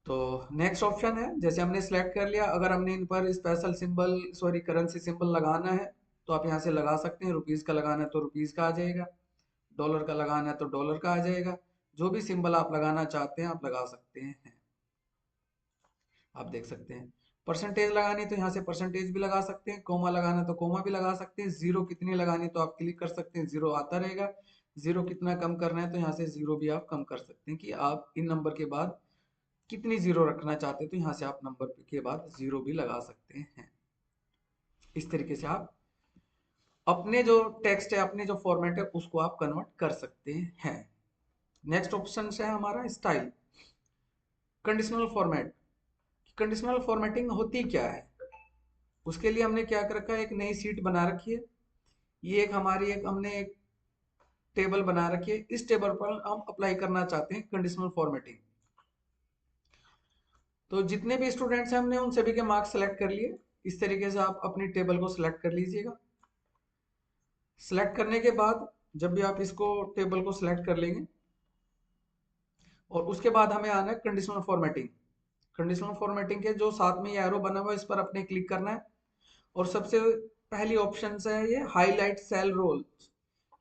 तो नेक्स्ट ऑप्शन है, जैसे हमने सिलेक्ट कर लिया, अगर हमने इन पर special symbol sorry currency symbol लगाना है तो आप यहाँ से लगा सकते हैं। रुपीज का लगाना है तो रुपीज का आ जाएगा, डॉलर का लगाना है तो डॉलर का आ जाएगा। जो भी सिंबल आप लगाना चाहते हैं आप लगा सकते हैं, आप देख सकते हैं। परसेंटेज लगानी तो यहाँ से परसेंटेज भी लगा सकते हैं, कोमा लगाना तो कोमा भी लगा सकते हैं, जीरो कितनी लगानी तो आप क्लिक कर सकते हैं, जीरो आता रहेगा। जीरो कितना कम करना है तो यहाँ से जीरो भी आप कम कर सकते हैं, कि आप इन नंबर के बाद कितनी जीरो रखना चाहते हैं तो यहाँ से आप नंबर के बाद जीरो भी लगा सकते हैं। इस तरीके से आप अपने जो टेक्स्ट है, अपने जो फॉर्मेट है उसको आप कन्वर्ट कर सकते हैं। नेक्स्ट ऑप्शन है हमारा style, conditional format. Conditional formatting होती क्या है, उसके लिए हमने क्या कर रखा है, एक नई सीट बना रखी है। ये एक हमारी एक हमने एक टेबल बना रखी है, इस टेबल पर हम अप्लाई करना चाहते हैं कंडीशनल फॉर्मेटिंग। तो जितने भी स्टूडेंट्स हैं हमने उन सभी के मार्क्स सेलेक्ट कर लिए। इस तरीके से आप अपनी टेबल को सिलेक्ट कर लीजिएगा। सिलेक्ट करने के बाद जब भी आप इसको टेबल को सिलेक्ट कर लेंगे और उसके बाद हमें आना है कंडीशनल फॉर्मेटिंग। कंडीशनल फॉर्मेटिंग के जो साथ में ये एरो बना हुआ है इस पर अपने क्लिक करना है, और सबसे पहली ऑप्शन है ये हाईलाइट सेल रूल्स,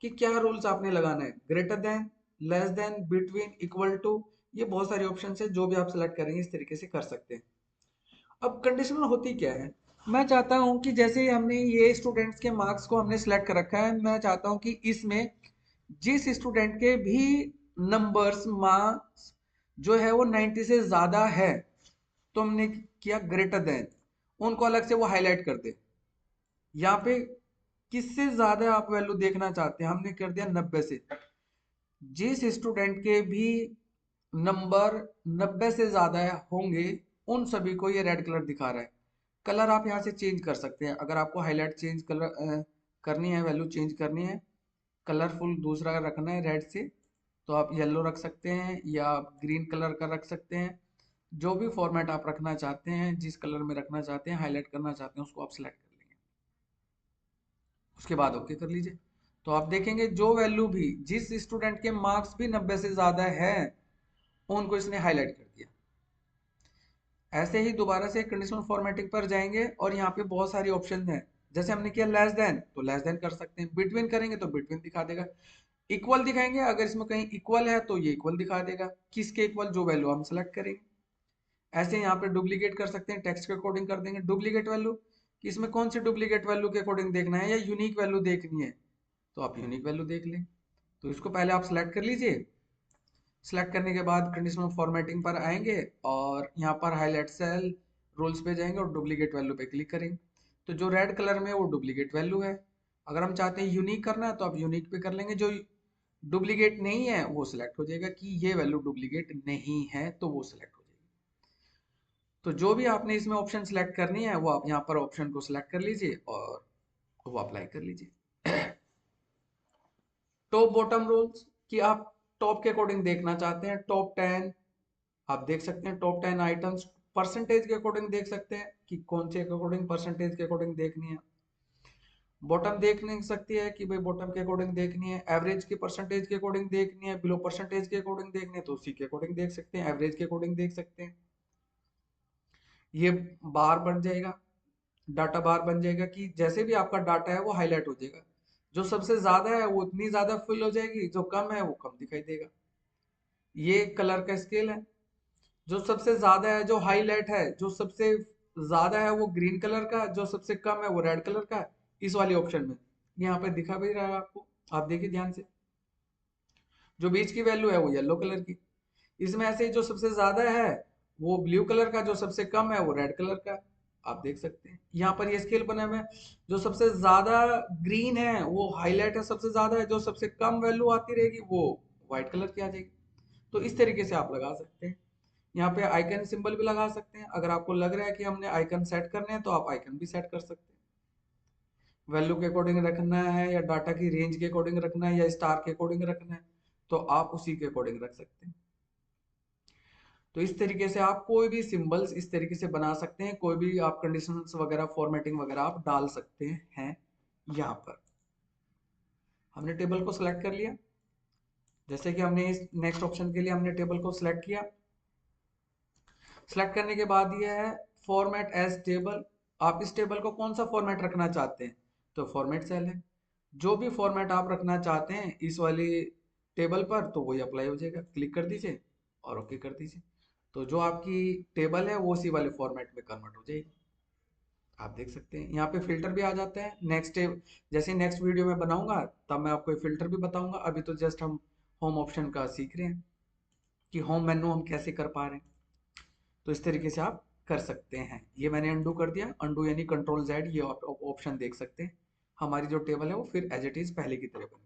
कि क्या रूल्स आपने लगाना है, greater than, less than, between, equal to, ये बहुत सारी ऑप्शन है, जो भी आप सिलेक्ट करेंगे इस तरीके से कर सकते हैं। अब कंडीशनल होती क्या है, मैं चाहता हूं कि जैसे हमने ये स्टूडेंट्स के मार्क्स को हमने सिलेक्ट कर रखा है, मैं चाहता हूं कि इसमें जिस स्टूडेंट के भी नंबर्स मार्क्स जो है वो 90 से ज्यादा है, तो हमने किया ग्रेटर देन, उनको अलग से वो हाईलाइट कर दे। यहाँ पे किससे ज्यादा आप वैल्यू देखना चाहते हैं, हमने कर दिया 90 से। जिस स्टूडेंट के भी नंबर 90 से ज्यादा होंगे उन सभी को ये रेड कलर दिखा रहा है। कलर आप यहाँ से चेंज कर सकते हैं, अगर आपको हाईलाइट चेंज कलर करनी है, वैल्यू चेंज करनी है, कलरफुल दूसरा रखना है रेड से, तो आप येलो रख सकते हैं या आप ग्रीन कलर का रख सकते हैं। जो भी फॉर्मेट आप रखना चाहते हैं, जिस कलर में रखना चाहते हैं, हाईलाइट करना चाहते हैं, उसको आप सिलेक्ट कर लेंगे। उसके बाद ओके कर लीजिए। तो आप देखेंगे जो वैल्यू भी जिस स्टूडेंट के मार्क्स भी 90 से ज्यादा है उनको इसने हाईलाइट कर दिया। ऐसे ही दोबारा से कंडीशनल फॉर्मेटिंग पर जाएंगे और यहाँ पे बहुत सारी ऑप्शन है। जैसे हमने किया लेस देन तो लेस देन कर सकते हैं, बिटवीन करेंगे तो बिटवीन दिखा देगा, इक्वल दिखाएंगे अगर इसमें कहीं इक्वल है तो ये इक्वल दिखा देगा, किसके इक्वल, जो वैल्यू हम सेलेक्ट करेंगे। ऐसे यहाँ पे डुप्लीकेट कर सकते हैं, टेक्स्ट के अकॉर्डिंग कर देंगे डुप्लीकेट वैल्यू, कि इसमें कौन सी डुप्लीकेट वैल्यू के अकॉर्डिंग देखना है या यूनिक वैल्यू देखनी है, तो आप यूनिक वैल्यू देख लें। तो इसको पहले आप सिलेक्ट कर लीजिए। सिलेक्ट करने के बाद कंडीशनल फॉर्मेटिंग पर आएंगे और यहाँ पर हाईलाइट सेल रूल्स पे जाएंगे और डुप्लीकेट वैल्यू पे क्लिक करेंगे। तो जो रेड कलर में है वो डुप्लीकेट वैल्यू है। अगर हम चाहते हैं यूनिक करना है तो आप यूनिक पे कर लेंगे, जो डुप्लीकेट नहीं है वो सिलेक्ट हो जाएगा कि ये वैल्यू डुप्लीकेट नहीं है, तो वो सिलेक्ट हो जाएगी। तो जो भी आपने इसमें ऑप्शन सेलेक्ट करनी है वो आप यहाँ पर ऑप्शन को सिलेक्ट कर लीजिए और वो अप्लाई कर लीजिए। टॉप बॉटम रूल्स कि आप टॉप के अकॉर्डिंग देखना चाहते हैं, टॉप 10 आप देख सकते हैं, टॉप 10 आइटम्स परसेंटेज के अकॉर्डिंग देख सकते हैं कि कौन से के अकॉर्डिंग परसेंटेज के अकॉर्डिंग देखनी है। बॉटम देख नहीं सकती है कि भाई बॉटम के अकॉर्डिंग देखनी है, एवरेज की परसेंटेज के अकॉर्डिंग देखनी है, बिलो परसेंटेज के अकॉर्डिंग देखनी है तो उसी के अकॉर्डिंग देख सकते हैं, एवरेज के अकॉर्डिंग देख सकते हैं। ये बार बन जाएगा, डाटा बार बन जाएगा कि जैसे भी आपका डाटा है वो हाईलाइट हो जाएगा। जो सबसे ज्यादा है वो उतनी ज्यादा फिल हो जाएगी, जो कम है वो कम दिखाई देगा। ये कलर का स्केल है, जो सबसे ज्यादा है, जो हाईलाइट है, जो सबसे ज्यादा है वो ग्रीन कलर का, जो सबसे कम है वो रेड कलर का है। इस वाले ऑप्शन में यहाँ पे दिखा भी रहा है आपको, आप देखिए ध्यान से। जो बीच की वैल्यू है वो येलो कलर की। इसमें ऐसे जो सबसे ज्यादा है वो ब्लू कलर का, जो सबसे कम है वो रेड कलर का। आप देख सकते हैं यहाँ पर ये स्केल बने हुए हैं। जो सबसे ज्यादा ग्रीन है वो हाईलाइट है, सबसे ज्यादा है, जो सबसे कम वैल्यू आती रहेगी वो व्हाइट कलर की आ जाएगी। तो इस तरीके से आप लगा सकते हैं। यहाँ पे आइकन सिंबल भी लगा सकते हैं, अगर आपको लग रहा है कि हमने आइकन सेट करने हैं तो आप आइकन भी सेट कर सकते हैं। वैल्यू के अकॉर्डिंग रखना है या डाटा की रेंज के अकॉर्डिंग रखना है या स्टार के अकॉर्डिंग रखना है तो आप उसी के अकॉर्डिंग रख सकते हैं। तो इस तरीके से आप कोई भी सिंबल्स इस तरीके से बना सकते हैं, कोई भी आप कंडीशंस वगैरह फॉर्मेटिंग वगैरह आप डाल सकते हैं। यहाँ पर हमने टेबल को सिलेक्ट कर लिया, जैसे कि हमने इस नेक्स्ट ऑप्शन के लिए हमने टेबल को सिलेक्ट किया। सिलेक्ट करने के बाद ये है फॉर्मेट एज टेबल। आप इस टेबल को कौन सा फॉर्मेट रखना चाहते हैं, तो फॉर्मेट सेल है। जो भी फॉर्मेट आप रखना चाहते हैं इस वाली टेबल पर तो वही अप्लाई हो जाएगा, क्लिक कर दीजिए और ओके कर दीजिए। तो जो आपकी टेबल है वो उसी वाले फॉर्मेट में कन्वर्ट हो जाएगी। आप देख सकते हैं यहाँ पे फिल्टर भी आ जाता है। नेक्स्ट जैसे नेक्स्ट वीडियो में बनाऊंगा तब मैं आपको फिल्टर भी बताऊंगा, अभी तो जस्ट हम होम ऑप्शन का सीख रहे हैं कि होम मेन्यू हम कैसे कर पा रहे हैं। तो इस तरीके से आप कर सकते हैं। ये मैंने अंडू कर दिया, अंडू यानी कंट्रोल Z, ये आप ऑप्शन देख सकते हैं। हमारी जो टेबल है वो फिर एज इट इज पहले की तरह बन गई।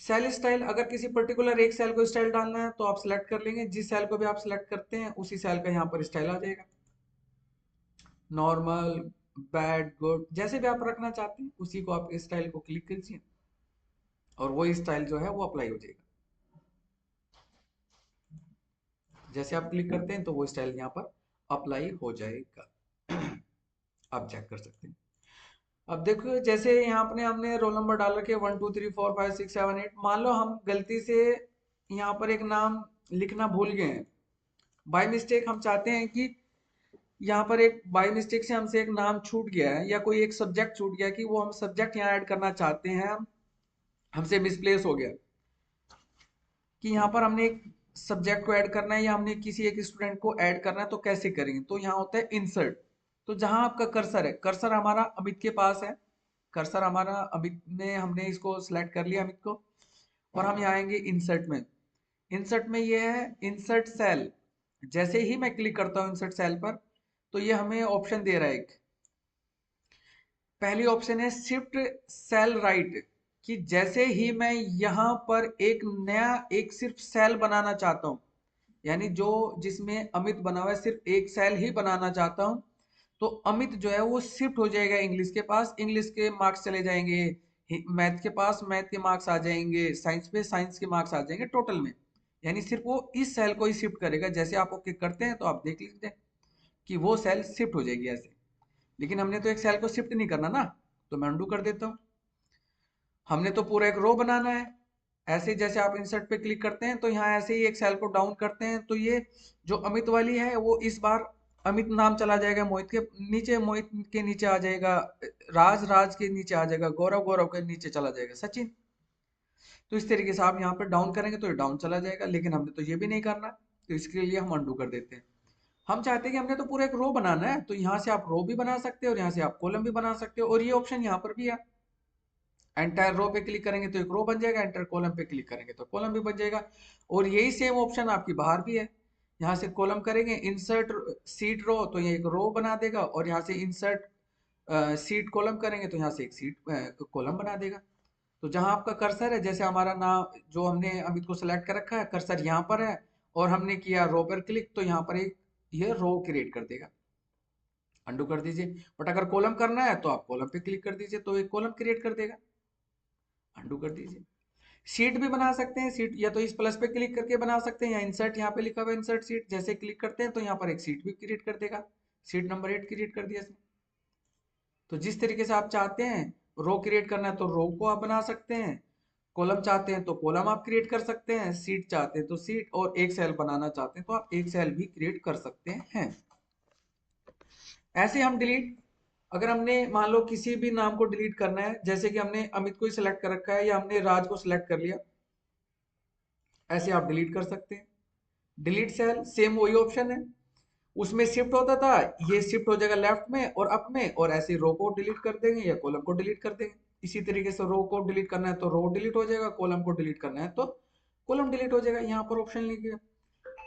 सेल स्टाइल, अगर किसी पर्टिकुलर एक सेल को स्टाइल डालना है तो आप सिलेक्ट कर लेंगे, जिस सेल को भी आप सिलेक्ट करते हैं उसी सेल का यहाँ पर स्टाइल आ जाएगा। नॉर्मल, बैड, गुड, जैसे भी आप रखना चाहते हैं उसी को आप इस स्टाइल को क्लिक कीजिए और वो स्टाइल जो है वो अप्लाई हो जाएगा। जैसे आप क्लिक करते हैं तो वो स्टाइल यहाँ पर अप्लाई हो जाएगा। आप चेक कर सकते हैं। अब देखो जैसे यहाँ अपने हमने रोल नंबर डाल रखे 1 2 3 4 5 6 7 8, मान लो हम गलती से यहाँ पर एक नाम लिखना भूल गए हैं, बाय मिस्टेक हम चाहते हैं कि यहाँ पर एक बाय मिस्टेक से हमसे एक नाम छूट गया है या कोई एक सब्जेक्ट छूट गया कि वो हम सब्जेक्ट यहाँ ऐड करना चाहते हैं, हम हमसे मिसप्लेस हो गया कि यहाँ पर हमने एक सब्जेक्ट को ऐड करना है या हमने किसी एक स्टूडेंट को ऐड करना है तो कैसे करेंगे। तो यहाँ होता है इंसर्ट। तो जहां आपका कर्सर है, कर्सर हमारा अमित के पास है, कर्सर हमारा अमित में, हमने इसको सिलेक्ट कर लिया अमित को, और हम यहाँ आएंगे इंसर्ट में। इंसर्ट में ये है इंसर्ट सेल। जैसे ही मैं क्लिक करता हूँ इंसर्ट सेल पर तो ये हमें ऑप्शन दे रहा है एक, पहली ऑप्शन है शिफ्ट सेल राइट, कि जैसे ही मैं यहाँ पर एक नया एक सिर्फ सेल बनाना चाहता हूँ, यानी जो जिसमें अमित बना हुआ है सिर्फ एक सेल ही बनाना चाहता हूँ, तो अमित जो है वो शिफ्ट हो जाएगा इंग्लिश के पास, इंग्लिश के मार्क्स चले जाएंगे मैथ के पास, मैथ के मार्क्स आ जाएंगे साइंस पे, साइंस के मार्क्स आ जाएंगे टोटल में। यानी सिर्फ वो इस सेल को ही शिफ्ट करेगा। जैसे आप ओके करते हैं तो आप देख लीजिए कि वो सेल शिफ्ट हो जाएगी ऐसे। लेकिन हमने तो एक सेल को शिफ्ट नहीं करना ना, तो मैं अनडू कर देता हूँ। हमने तो पूरा एक रो बनाना है। ऐसे ही जैसे आप इंसर्ट पे क्लिक करते हैं तो यहाँ ऐसे ही एक सेल को डाउन करते हैं तो ये जो अमित वाली है वो इस बार अमित नाम चला जाएगा, मोहित के नीचे, मोहित के नीचे आ जाएगा राज, राज के नीचे आ जाएगा गौरव, गौरव के नीचे चला जाएगा सचिन। तो इस तरीके से आप यहाँ पे डाउन करेंगे तो ये डाउन चला जाएगा, लेकिन हमने तो ये भी नहीं करना, तो इसके लिए हम अनडू कर देते हैं। हम चाहते हैं कि हमने तो पूरा एक रो बनाना है, तो यहाँ से आप रो भी बना सकते हो और यहाँ से आप कॉलम भी बना सकते हो, और ये ऑप्शन यहाँ पर भी है। एंटायर रो पे क्लिक करेंगे तो एक रो बन जाएगा, एंटायर कॉलम पे क्लिक करेंगे तो कॉलम भी बन जाएगा। और यही सेम ऑप्शन आपकी बाहर भी है। यहाँ से कॉलम करेंगे इंसर्ट सीट रो तो ये एक रो बना देगा, और यहाँ से इंसर्ट सीट कॉलम करेंगे तो यहाँ से एक सीट कॉलम बना देगा। तो जहां आपका कर्सर है, जैसे हमारा नाम जो हमने अमित को सिलेक्ट कर रखा है, कर्सर यहाँ पर है और हमने किया रो पर क्लिक तो यहाँ पर एक ये रो क्रिएट कर देगा। अंडू कर दीजिए। बट अगर कॉलम करना है तो आप कॉलम पे क्लिक कर दीजिए तो एक कॉलम क्रिएट कर देगा। अंडू कर दीजिए। सीट भी बना सकते हैं, सीट या तो इस प्लस पे क्लिक करके बना सकते हैं, या इंसर्ट यहाँ पे लिखा हुआ है इंसर्ट सीट, जैसे क्लिक करते हैं तो यहाँ पर एक सीट भी क्रिएट कर देगा। सीट नंबर 8 क्रिएट कर दिया इसने। तो जिस तरीके से आप चाहते हैं, रो क्रिएट करना है तो रो को आप बना सकते हैं, कॉलम चाहते हैं तो कॉलम आप क्रिएट कर सकते हैं, सीट चाहते हैं तो सीट, और एक सेल बनाना चाहते हैं तो आप एक सेल भी क्रिएट कर सकते हैं। ऐसे हम डिलीट, अगर हमने मान लो किसी भी नाम को डिलीट करना है, जैसे कि हमने अमित को ही सिलेक्ट कर रखा है या हमने राज को सिलेक्ट कर लिया, ऐसे आप डिलीट कर सकते हैं। डिलीट सेल सेम वही ऑप्शन है, उसमें शिफ्ट होता था, ये शिफ्ट हो जाएगा लेफ्ट में और अप में, और ऐसे रो को डिलीट कर देंगे या कॉलम को डिलीट कर देंगे। इसी तरीके से रो को डिलीट करना है तो रो डिलीट हो जाएगा, कॉलम को डिलीट करना है तो कॉलम डिलीट हो जाएगा। यहाँ पर ऑप्शन लिखिए।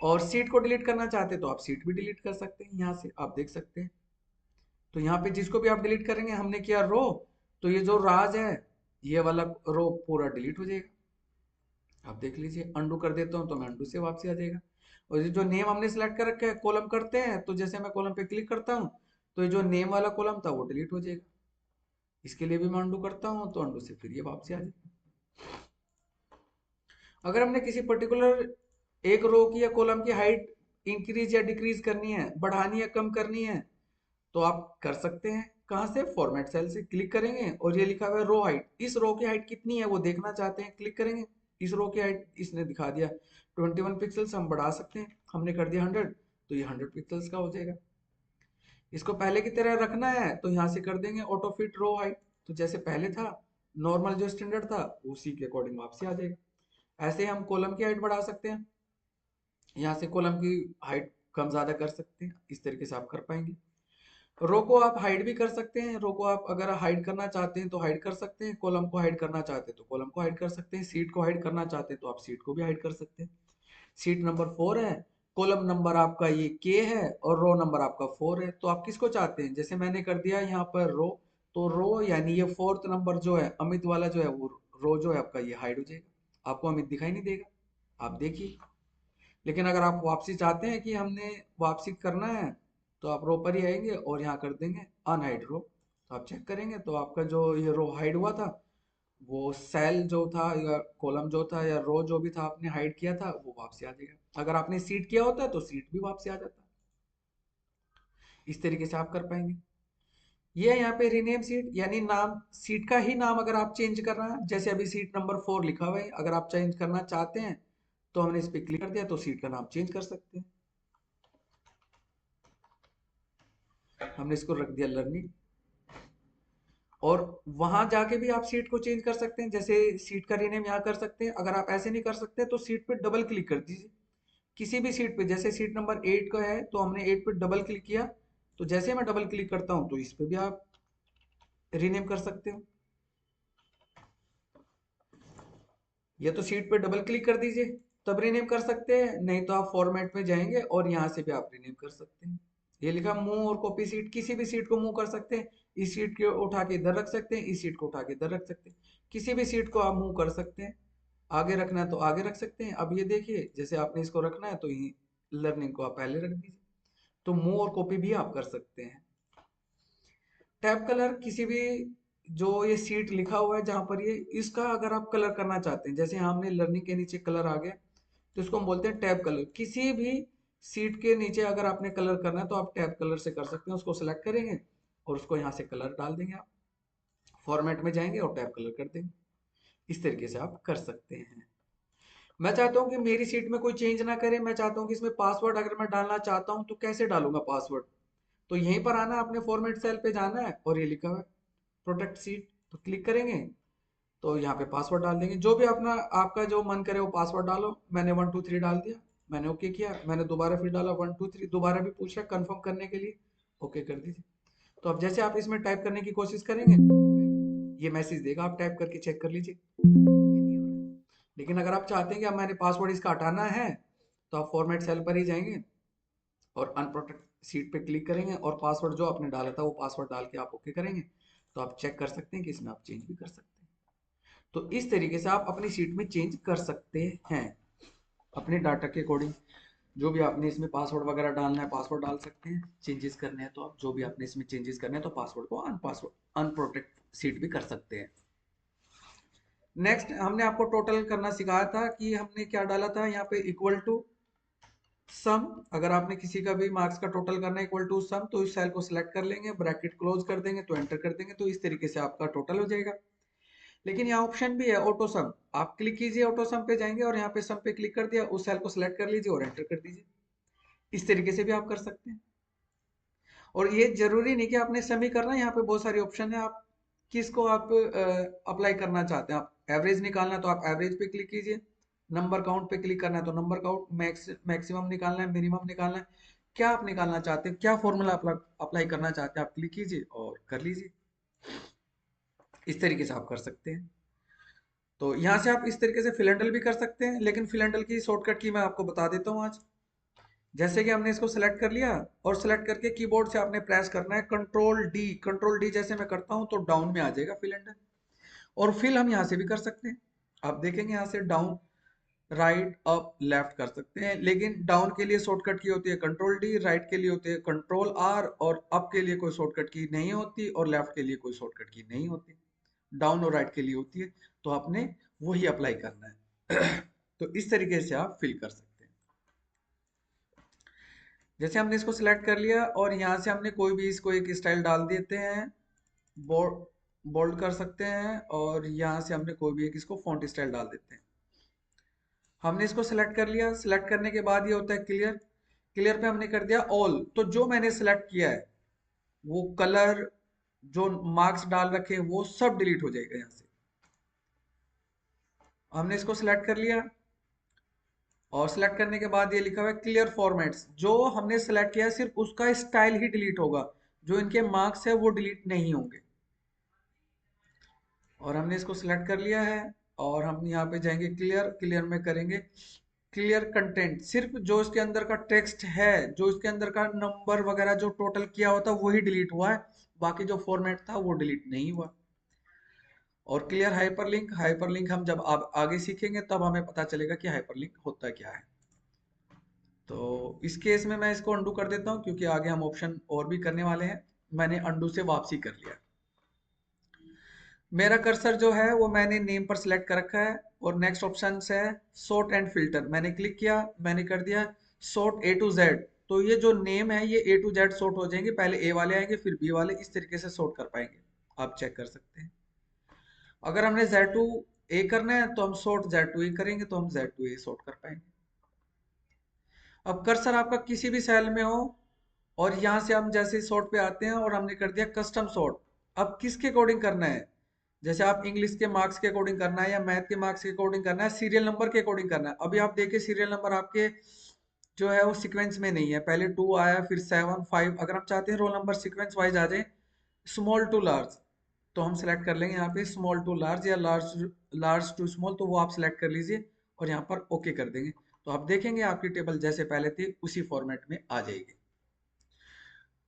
और सीट को डिलीट करना चाहते हैं तो आप सीट भी डिलीट कर सकते हैं, यहाँ से आप देख सकते हैं। तो यहाँ पे जिसको भी आप डिलीट करेंगे, हमने किया रो, तो ये जो राज है ये वाला रो पूरा डिलीट हो जाएगा। आप देख लीजिए, अंडू कर देता हूँ तो मैं अंडू से वापसी आ जाएगा। और ये जो नेम हमने सेलेक्ट कर रखा है, कॉलम करते हैं तो जैसे मैं कॉलम पे क्लिक करता हूँ तो ये जो नेम वाला कॉलम था वो डिलीट हो जाएगा। इसके लिए भी मैं अंडू करता हूँ तो अंडू से फिर ये वापसी आ जाएगी। अगर हमने किसी पर्टिकुलर एक रो की या कॉलम की हाइट इंक्रीज या डिक्रीज करनी है, बढ़ानी या कम करनी है, तो आप कर सकते हैं। कहाँ से? फॉर्मेट सेल से क्लिक करेंगे और ये लिखा हुआ है रो हाइट, इस रो की हाइट कितनी है वो देखना चाहते हैं, क्लिक करेंगे। इस रो की हाइट इसने दिखा दिया 21 पिक्सल्स, हम बढ़ा सकते हैं, हमने कर दिया 100, तो ये 100 पिक्सल्स का हो जाएगा। इसको पहले की तरह रखना है तो यहाँ से कर देंगे ऑटो फिट रो हाइट, तो जैसे पहले था नॉर्मल जो स्टैंडर्ड था उसी के अकॉर्डिंग वापसी आ जाएगा। ऐसे ही हम कॉलम की हाइट बढ़ा सकते हैं, यहाँ से कॉलम की हाइट कम ज्यादा कर सकते हैं, इस तरीके से आप कर पाएंगे। रो को आप हाइड भी कर सकते हैं, रो को आप अगर हाइड करना चाहते हैं तो हाइड कर सकते हैं, कॉलम को हाइड करना चाहते हैं तो कॉलम को हाइड कर सकते हैं, सीट को हाइड करना चाहते हैं तो आप सीट को भी हाइड कर सकते हैं। सीट नंबर 4 है, कॉलम नंबर आपका ये के है और रो नंबर आपका 4 है, तो आप किसको चाहते हैं? जैसे मैंने कर दिया यहाँ पर रो, तो रो यानी ये 4th नंबर जो है अमित वाला जो है वो रो जो है आपका ये हाइड हो जाएगा, आपको अमित दिखाई नहीं देगा, आप देखिए। लेकिन अगर आप वापसी चाहते हैं कि हमने वापसी करना है, तो आप रो पर ही आएंगे और यहाँ कर देंगे अनहाइड रो, तो आप चेक करेंगे तो आपका जो ये रो हाइड हुआ था, वो सेल जो था या कॉलम जो था या रो जो भी था आपने हाइड किया था वो वापसी आ जाएगा। अगर आपने सीट किया होता तो सीट भी वापसी आ जाता। इस तरीके से आप कर पाएंगे। ये है यहाँ पे रीनेम सीट, यानी नाम, सीट का ही नाम अगर आप चेंज करना है, जैसे अभी सीट नंबर 4 लिखा हुआ है, अगर आप चेंज करना चाहते हैं तो हमने इस पर क्लिक कर दिया तो सीट का नाम चेंज कर सकते हैं। हमने इसको रख दिया लर्निंग, और वहां जाके भी आप सीट को चेंज कर सकते हैं, जैसे सीट का रीनेम यहाँ कर सकते हैं। अगर आप ऐसे नहीं कर सकते तो सीट पे डबल क्लिक कर दीजिए, किसी भी सीट पे, जैसे सीट नंबर 8 का है तो हमने 8 पे डबल क्लिक किया, तो जैसे मैं डबल क्लिक करता हूं तो इस पे भी आप रीनेम कर सकते हो। या तो सीट पे डबल क्लिक कर दीजिए तब रीनेम कर सकते हैं, नहीं तो आप फॉर्मेट में जाएंगे और यहाँ से भी आप रीनेम कर सकते हैं। ये लिखा मूव और कॉपी सीट, किसी भी सीट को मूव कर सकते हैं, इस सीट को उठा के इधर रख सकते हैं, इस सीट को उठा के इधर रख सकते हैं, किसी भी सीट को आप मूव कर सकते हैं। आगे रखना है तो आगे रख सकते हैं। अब ये देखिए, जैसे आपने इसको रखना है तो ये लर्निंग को आप पहले रख दीजिए, तो मूव और कॉपी भी आप कर सकते हैं। टैब कलर, किसी भी जो ये सीट लिखा हुआ है जहां पर ये, इसका अगर आप कलर करना चाहते हैं, जैसे हमने लर्निंग के नीचे कलर आ गया तो इसको हम बोलते हैं टैब कलर। किसी भी सीट के नीचे अगर आपने कलर करना है तो आप टैब कलर से कर सकते हैं, उसको सेलेक्ट करेंगे और उसको यहाँ से कलर डाल देंगे, आप फॉर्मेट में जाएंगे और टैब कलर कर देंगे। इस तरीके से आप कर सकते हैं। मैं चाहता हूँ कि मेरी सीट में कोई चेंज ना करे, मैं चाहता हूँ कि इसमें पासवर्ड अगर मैं डालना चाहता हूँ तो कैसे डालूंगा पासवर्ड? तो यहीं पर आना, अपने फॉर्मेट सेल पे जाना है और ये लिखा हुआ है प्रोटेक्ट सीट, तो क्लिक करेंगे तो यहाँ पे पासवर्ड डाल देंगे, जो भी अपना आपका जो मन करे वो पासवर्ड डालो। मैंने 123 डाल दिया, मैंने ओके किया, मैंने दोबारा फिर डाला 123, दोबारा भी पूछा कंफर्म करने के लिए, ओके कर दीजिए। तो अब जैसे आप इसमें टाइप करने की कोशिश करेंगे तो ये मैसेज देगा, आप टाइप करके चेक कर लीजिए, ये नहीं हो रहा है। लेकिन अगर आप चाहते हैं कि अब मैंने पासवर्ड इसका हटाना है, तो आप फॉर्मेट सेल पर ही जाएंगे और अनप्रोटेक्ट सीट पे क्लिक करेंगे और पासवर्ड जो आपने डाला था वो पासवर्ड डाल के आप ओके करेंगे, तो आप चेक कर सकते हैं कि इसमें आप चेंज भी कर सकते हैं। तो इस तरीके से आप अपनी सीट में चेंज कर सकते हैं अपने डाटा के अकॉर्डिंग। जो भी आपने इसमें पासवर्ड वगैरह डालना है पासवर्ड डाल सकते हैं, चेंजेस करने हैं तो आप जो भी आपने इसमें चेंजेस करने हैं तो पासवर्ड को अनप्रोटेक्ट सीट भी कर सकते हैं। नेक्स्ट हमने आपको टोटल करना सिखाया था कि हमने क्या डाला था यहाँ पे इक्वल टू सम। अगर आपने किसी का भी मार्क्स का टोटल करना है इक्वल टू सम तो इस सेल को सिलेक्ट कर लेंगे, ब्रैकेट क्लोज कर देंगे तो एंटर कर देंगे, तो इस तरीके से आपका टोटल हो जाएगा। लेकिन यहाँ ऑप्शन भी है ऑटो सम, आप क्लिक कीजिए ऑटो सम पे जाएंगे और यहाँ पे सम पे क्लिक कर दिया, उस सेल को सिलेक्ट कर लीजिए और एंटर कर दीजिए। इस तरीके से भी आप कर सकते हैं। और ये जरूरी नहीं कि आपने सम ही करना है, यहाँ पे बहुत सारी ऑप्शन है, आप किसको आप अप्लाई करना चाहते हैं। आप एवरेज निकालना है तो आप एवरेज पे क्लिक कीजिए, नंबर काउंट पे क्लिक करना है तो नंबर काउंट, मैक्सिमम निकालना है, मिनिमम निकालना है, क्या आप निकालना चाहते हैं, क्या फॉर्मूला अप्लाई करना चाहते हैं, आप क्लिक कीजिए और कर लीजिए। इस तरीके से आप कर सकते हैं। तो यहाँ से आप इस तरीके से फिल हैंडल भी कर सकते हैं, लेकिन फिल हैंडल की शॉर्टकट की मैं आपको बता देता हूँ आज। जैसे कि हमने इसको सिलेक्ट कर लिया और सिलेक्ट करके कीबोर्ड से आपने प्रेस करना है कंट्रोल डी। कंट्रोल डी जैसे मैं करता हूं तो डाउन में आ जाएगा फिल हैंडल। और फिल हम यहाँ से भी कर सकते हैं, आप देखेंगे यहाँ से डाउन राइट अप लेफ्ट कर सकते हैं, लेकिन डाउन के लिए शॉर्टकट की होती है कंट्रोल डी, राइट के लिए होती है कंट्रोल आर, और अप के लिए कोई शॉर्टकट की नहीं होती और लेफ्ट के लिए कोई शॉर्टकट की नहीं होती, डाउन और राइट के लिए होती है। तो आपने वही अप्लाई करना है। तो इस तरीके से आप फिल कर सकते हैं। जैसे हमने इसको सिलेक्ट कर लिया और यहाँ से हमने कोई भी इसको एक स्टाइल डाल देते हैं, बोल्ड बोल्ड कर सकते हैं, और यहाँ से हमने कोई भी एक इसको फॉन्ट स्टाइल डाल देते हैं। हमने इसको सिलेक्ट कर लिया, सिलेक्ट करने के बाद ये होता है क्लियर। क्लियर पे हमने कर दिया ऑल, तो जो मैंने सिलेक्ट किया है वो कलर, जो मार्क्स डाल रखे हैं वो सब डिलीट हो जाएगा यहाँ से। हमने इसको सिलेक्ट कर लिया और सिलेक्ट करने के बाद ये लिखा हुआ है क्लियर फॉर्मेट्स, जो हमने सिलेक्ट किया है सिर्फ उसका स्टाइल ही डिलीट होगा, जो इनके मार्क्स है वो डिलीट नहीं होंगे। और हमने इसको सिलेक्ट कर लिया है और हम यहाँ पे जाएंगे क्लियर, क्लियर में करेंगे क्लियर कंटेंट, सिर्फ जो इसके अंदर का टेक्स्ट है, जो इसके अंदर का नंबर वगैरह जो टोटल किया होता वही डिलीट हुआ है, बाकी जो फॉर्मेट था वो डिलीट नहीं हुआ। और क्लियर हाइपरलिंक, हाइपरलिंक हम जब आगे सीखेंगे तब हमें पता चलेगा कि हाइपरलिंक होता क्या है। तो इस केस में मैं इसको अंडू कर देता हूँ क्योंकि आगे हम ऑप्शन और भी करने वाले हैं। मैंने अंडू से वापसी कर लिया। मेरा कर्सर जो है वो मैंने नेम पर सिलेक्ट कर रखा है और नेक्स्ट ऑप्शन है सॉर्ट एंड फिल्टर, मैंने क्लिक किया, मैंने कर दिया सॉर्ट ए टू जेड। तो ये जो नेम है ये ए टू जेड सॉर्ट हो जाएंगे, पहले ए वाले आएंगे फिर बी वाले, इस तरीके से सॉर्ट कर पाएंगे, आप चेक कर सकते हैं। अगर हमने जेड टू ए करना है तो हम सॉर्ट जेड टू ए करेंगे तो हम जेड टू ए सॉर्ट कर पाएंगे। अब कर्सर आपका किसी भी सेल में हो और यहाँ से हम जैसे सॉर्ट पे आते हैं और हमने कर दिया कस्टम सॉर्ट। अब किसके अकॉर्डिंग करना है, जैसे आप इंग्लिश के मार्क्स के अकॉर्डिंग करना है या मैथ के मार्क्स के अकॉर्डिंग करना है, सीरियल नंबर के अकॉर्डिंग करना है। अभी आप देखिए सीरियल नंबर आपके जो है वो सीक्वेंस में नहीं है, पहले 2 आया फिर 7 5, अगर हम चाहते हैं रोल नंबर सीक्वेंस वाइज आ जाए स्मॉल टू लार्ज तो हम सेलेक्ट कर लेंगे यहाँ पे स्मॉल टू लार्ज या लार्ज लार्ज टू स्मॉल, तो वो आप सेलेक्ट कर लीजिए और यहाँ पर ओके कर देंगे। तो आप देखेंगे आपकी टेबल जैसे पहले थी उसी फॉर्मेट में आ जाएगी।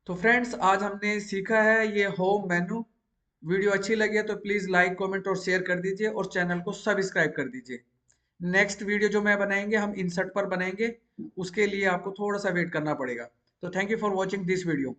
तो फ्रेंड्स आज हमने सीखा है ये होम मेनू। वीडियो अच्छी लगी है तो प्लीज लाइक कमेंट और शेयर कर दीजिए और चैनल को सब्सक्राइब कर दीजिए। नेक्स्ट वीडियो जो मैं बनाएंगे हम इंसर्ट पर बनाएंगे, उसके लिए आपको थोड़ा सा वेट करना पड़ेगा। तो thank you for watching this video.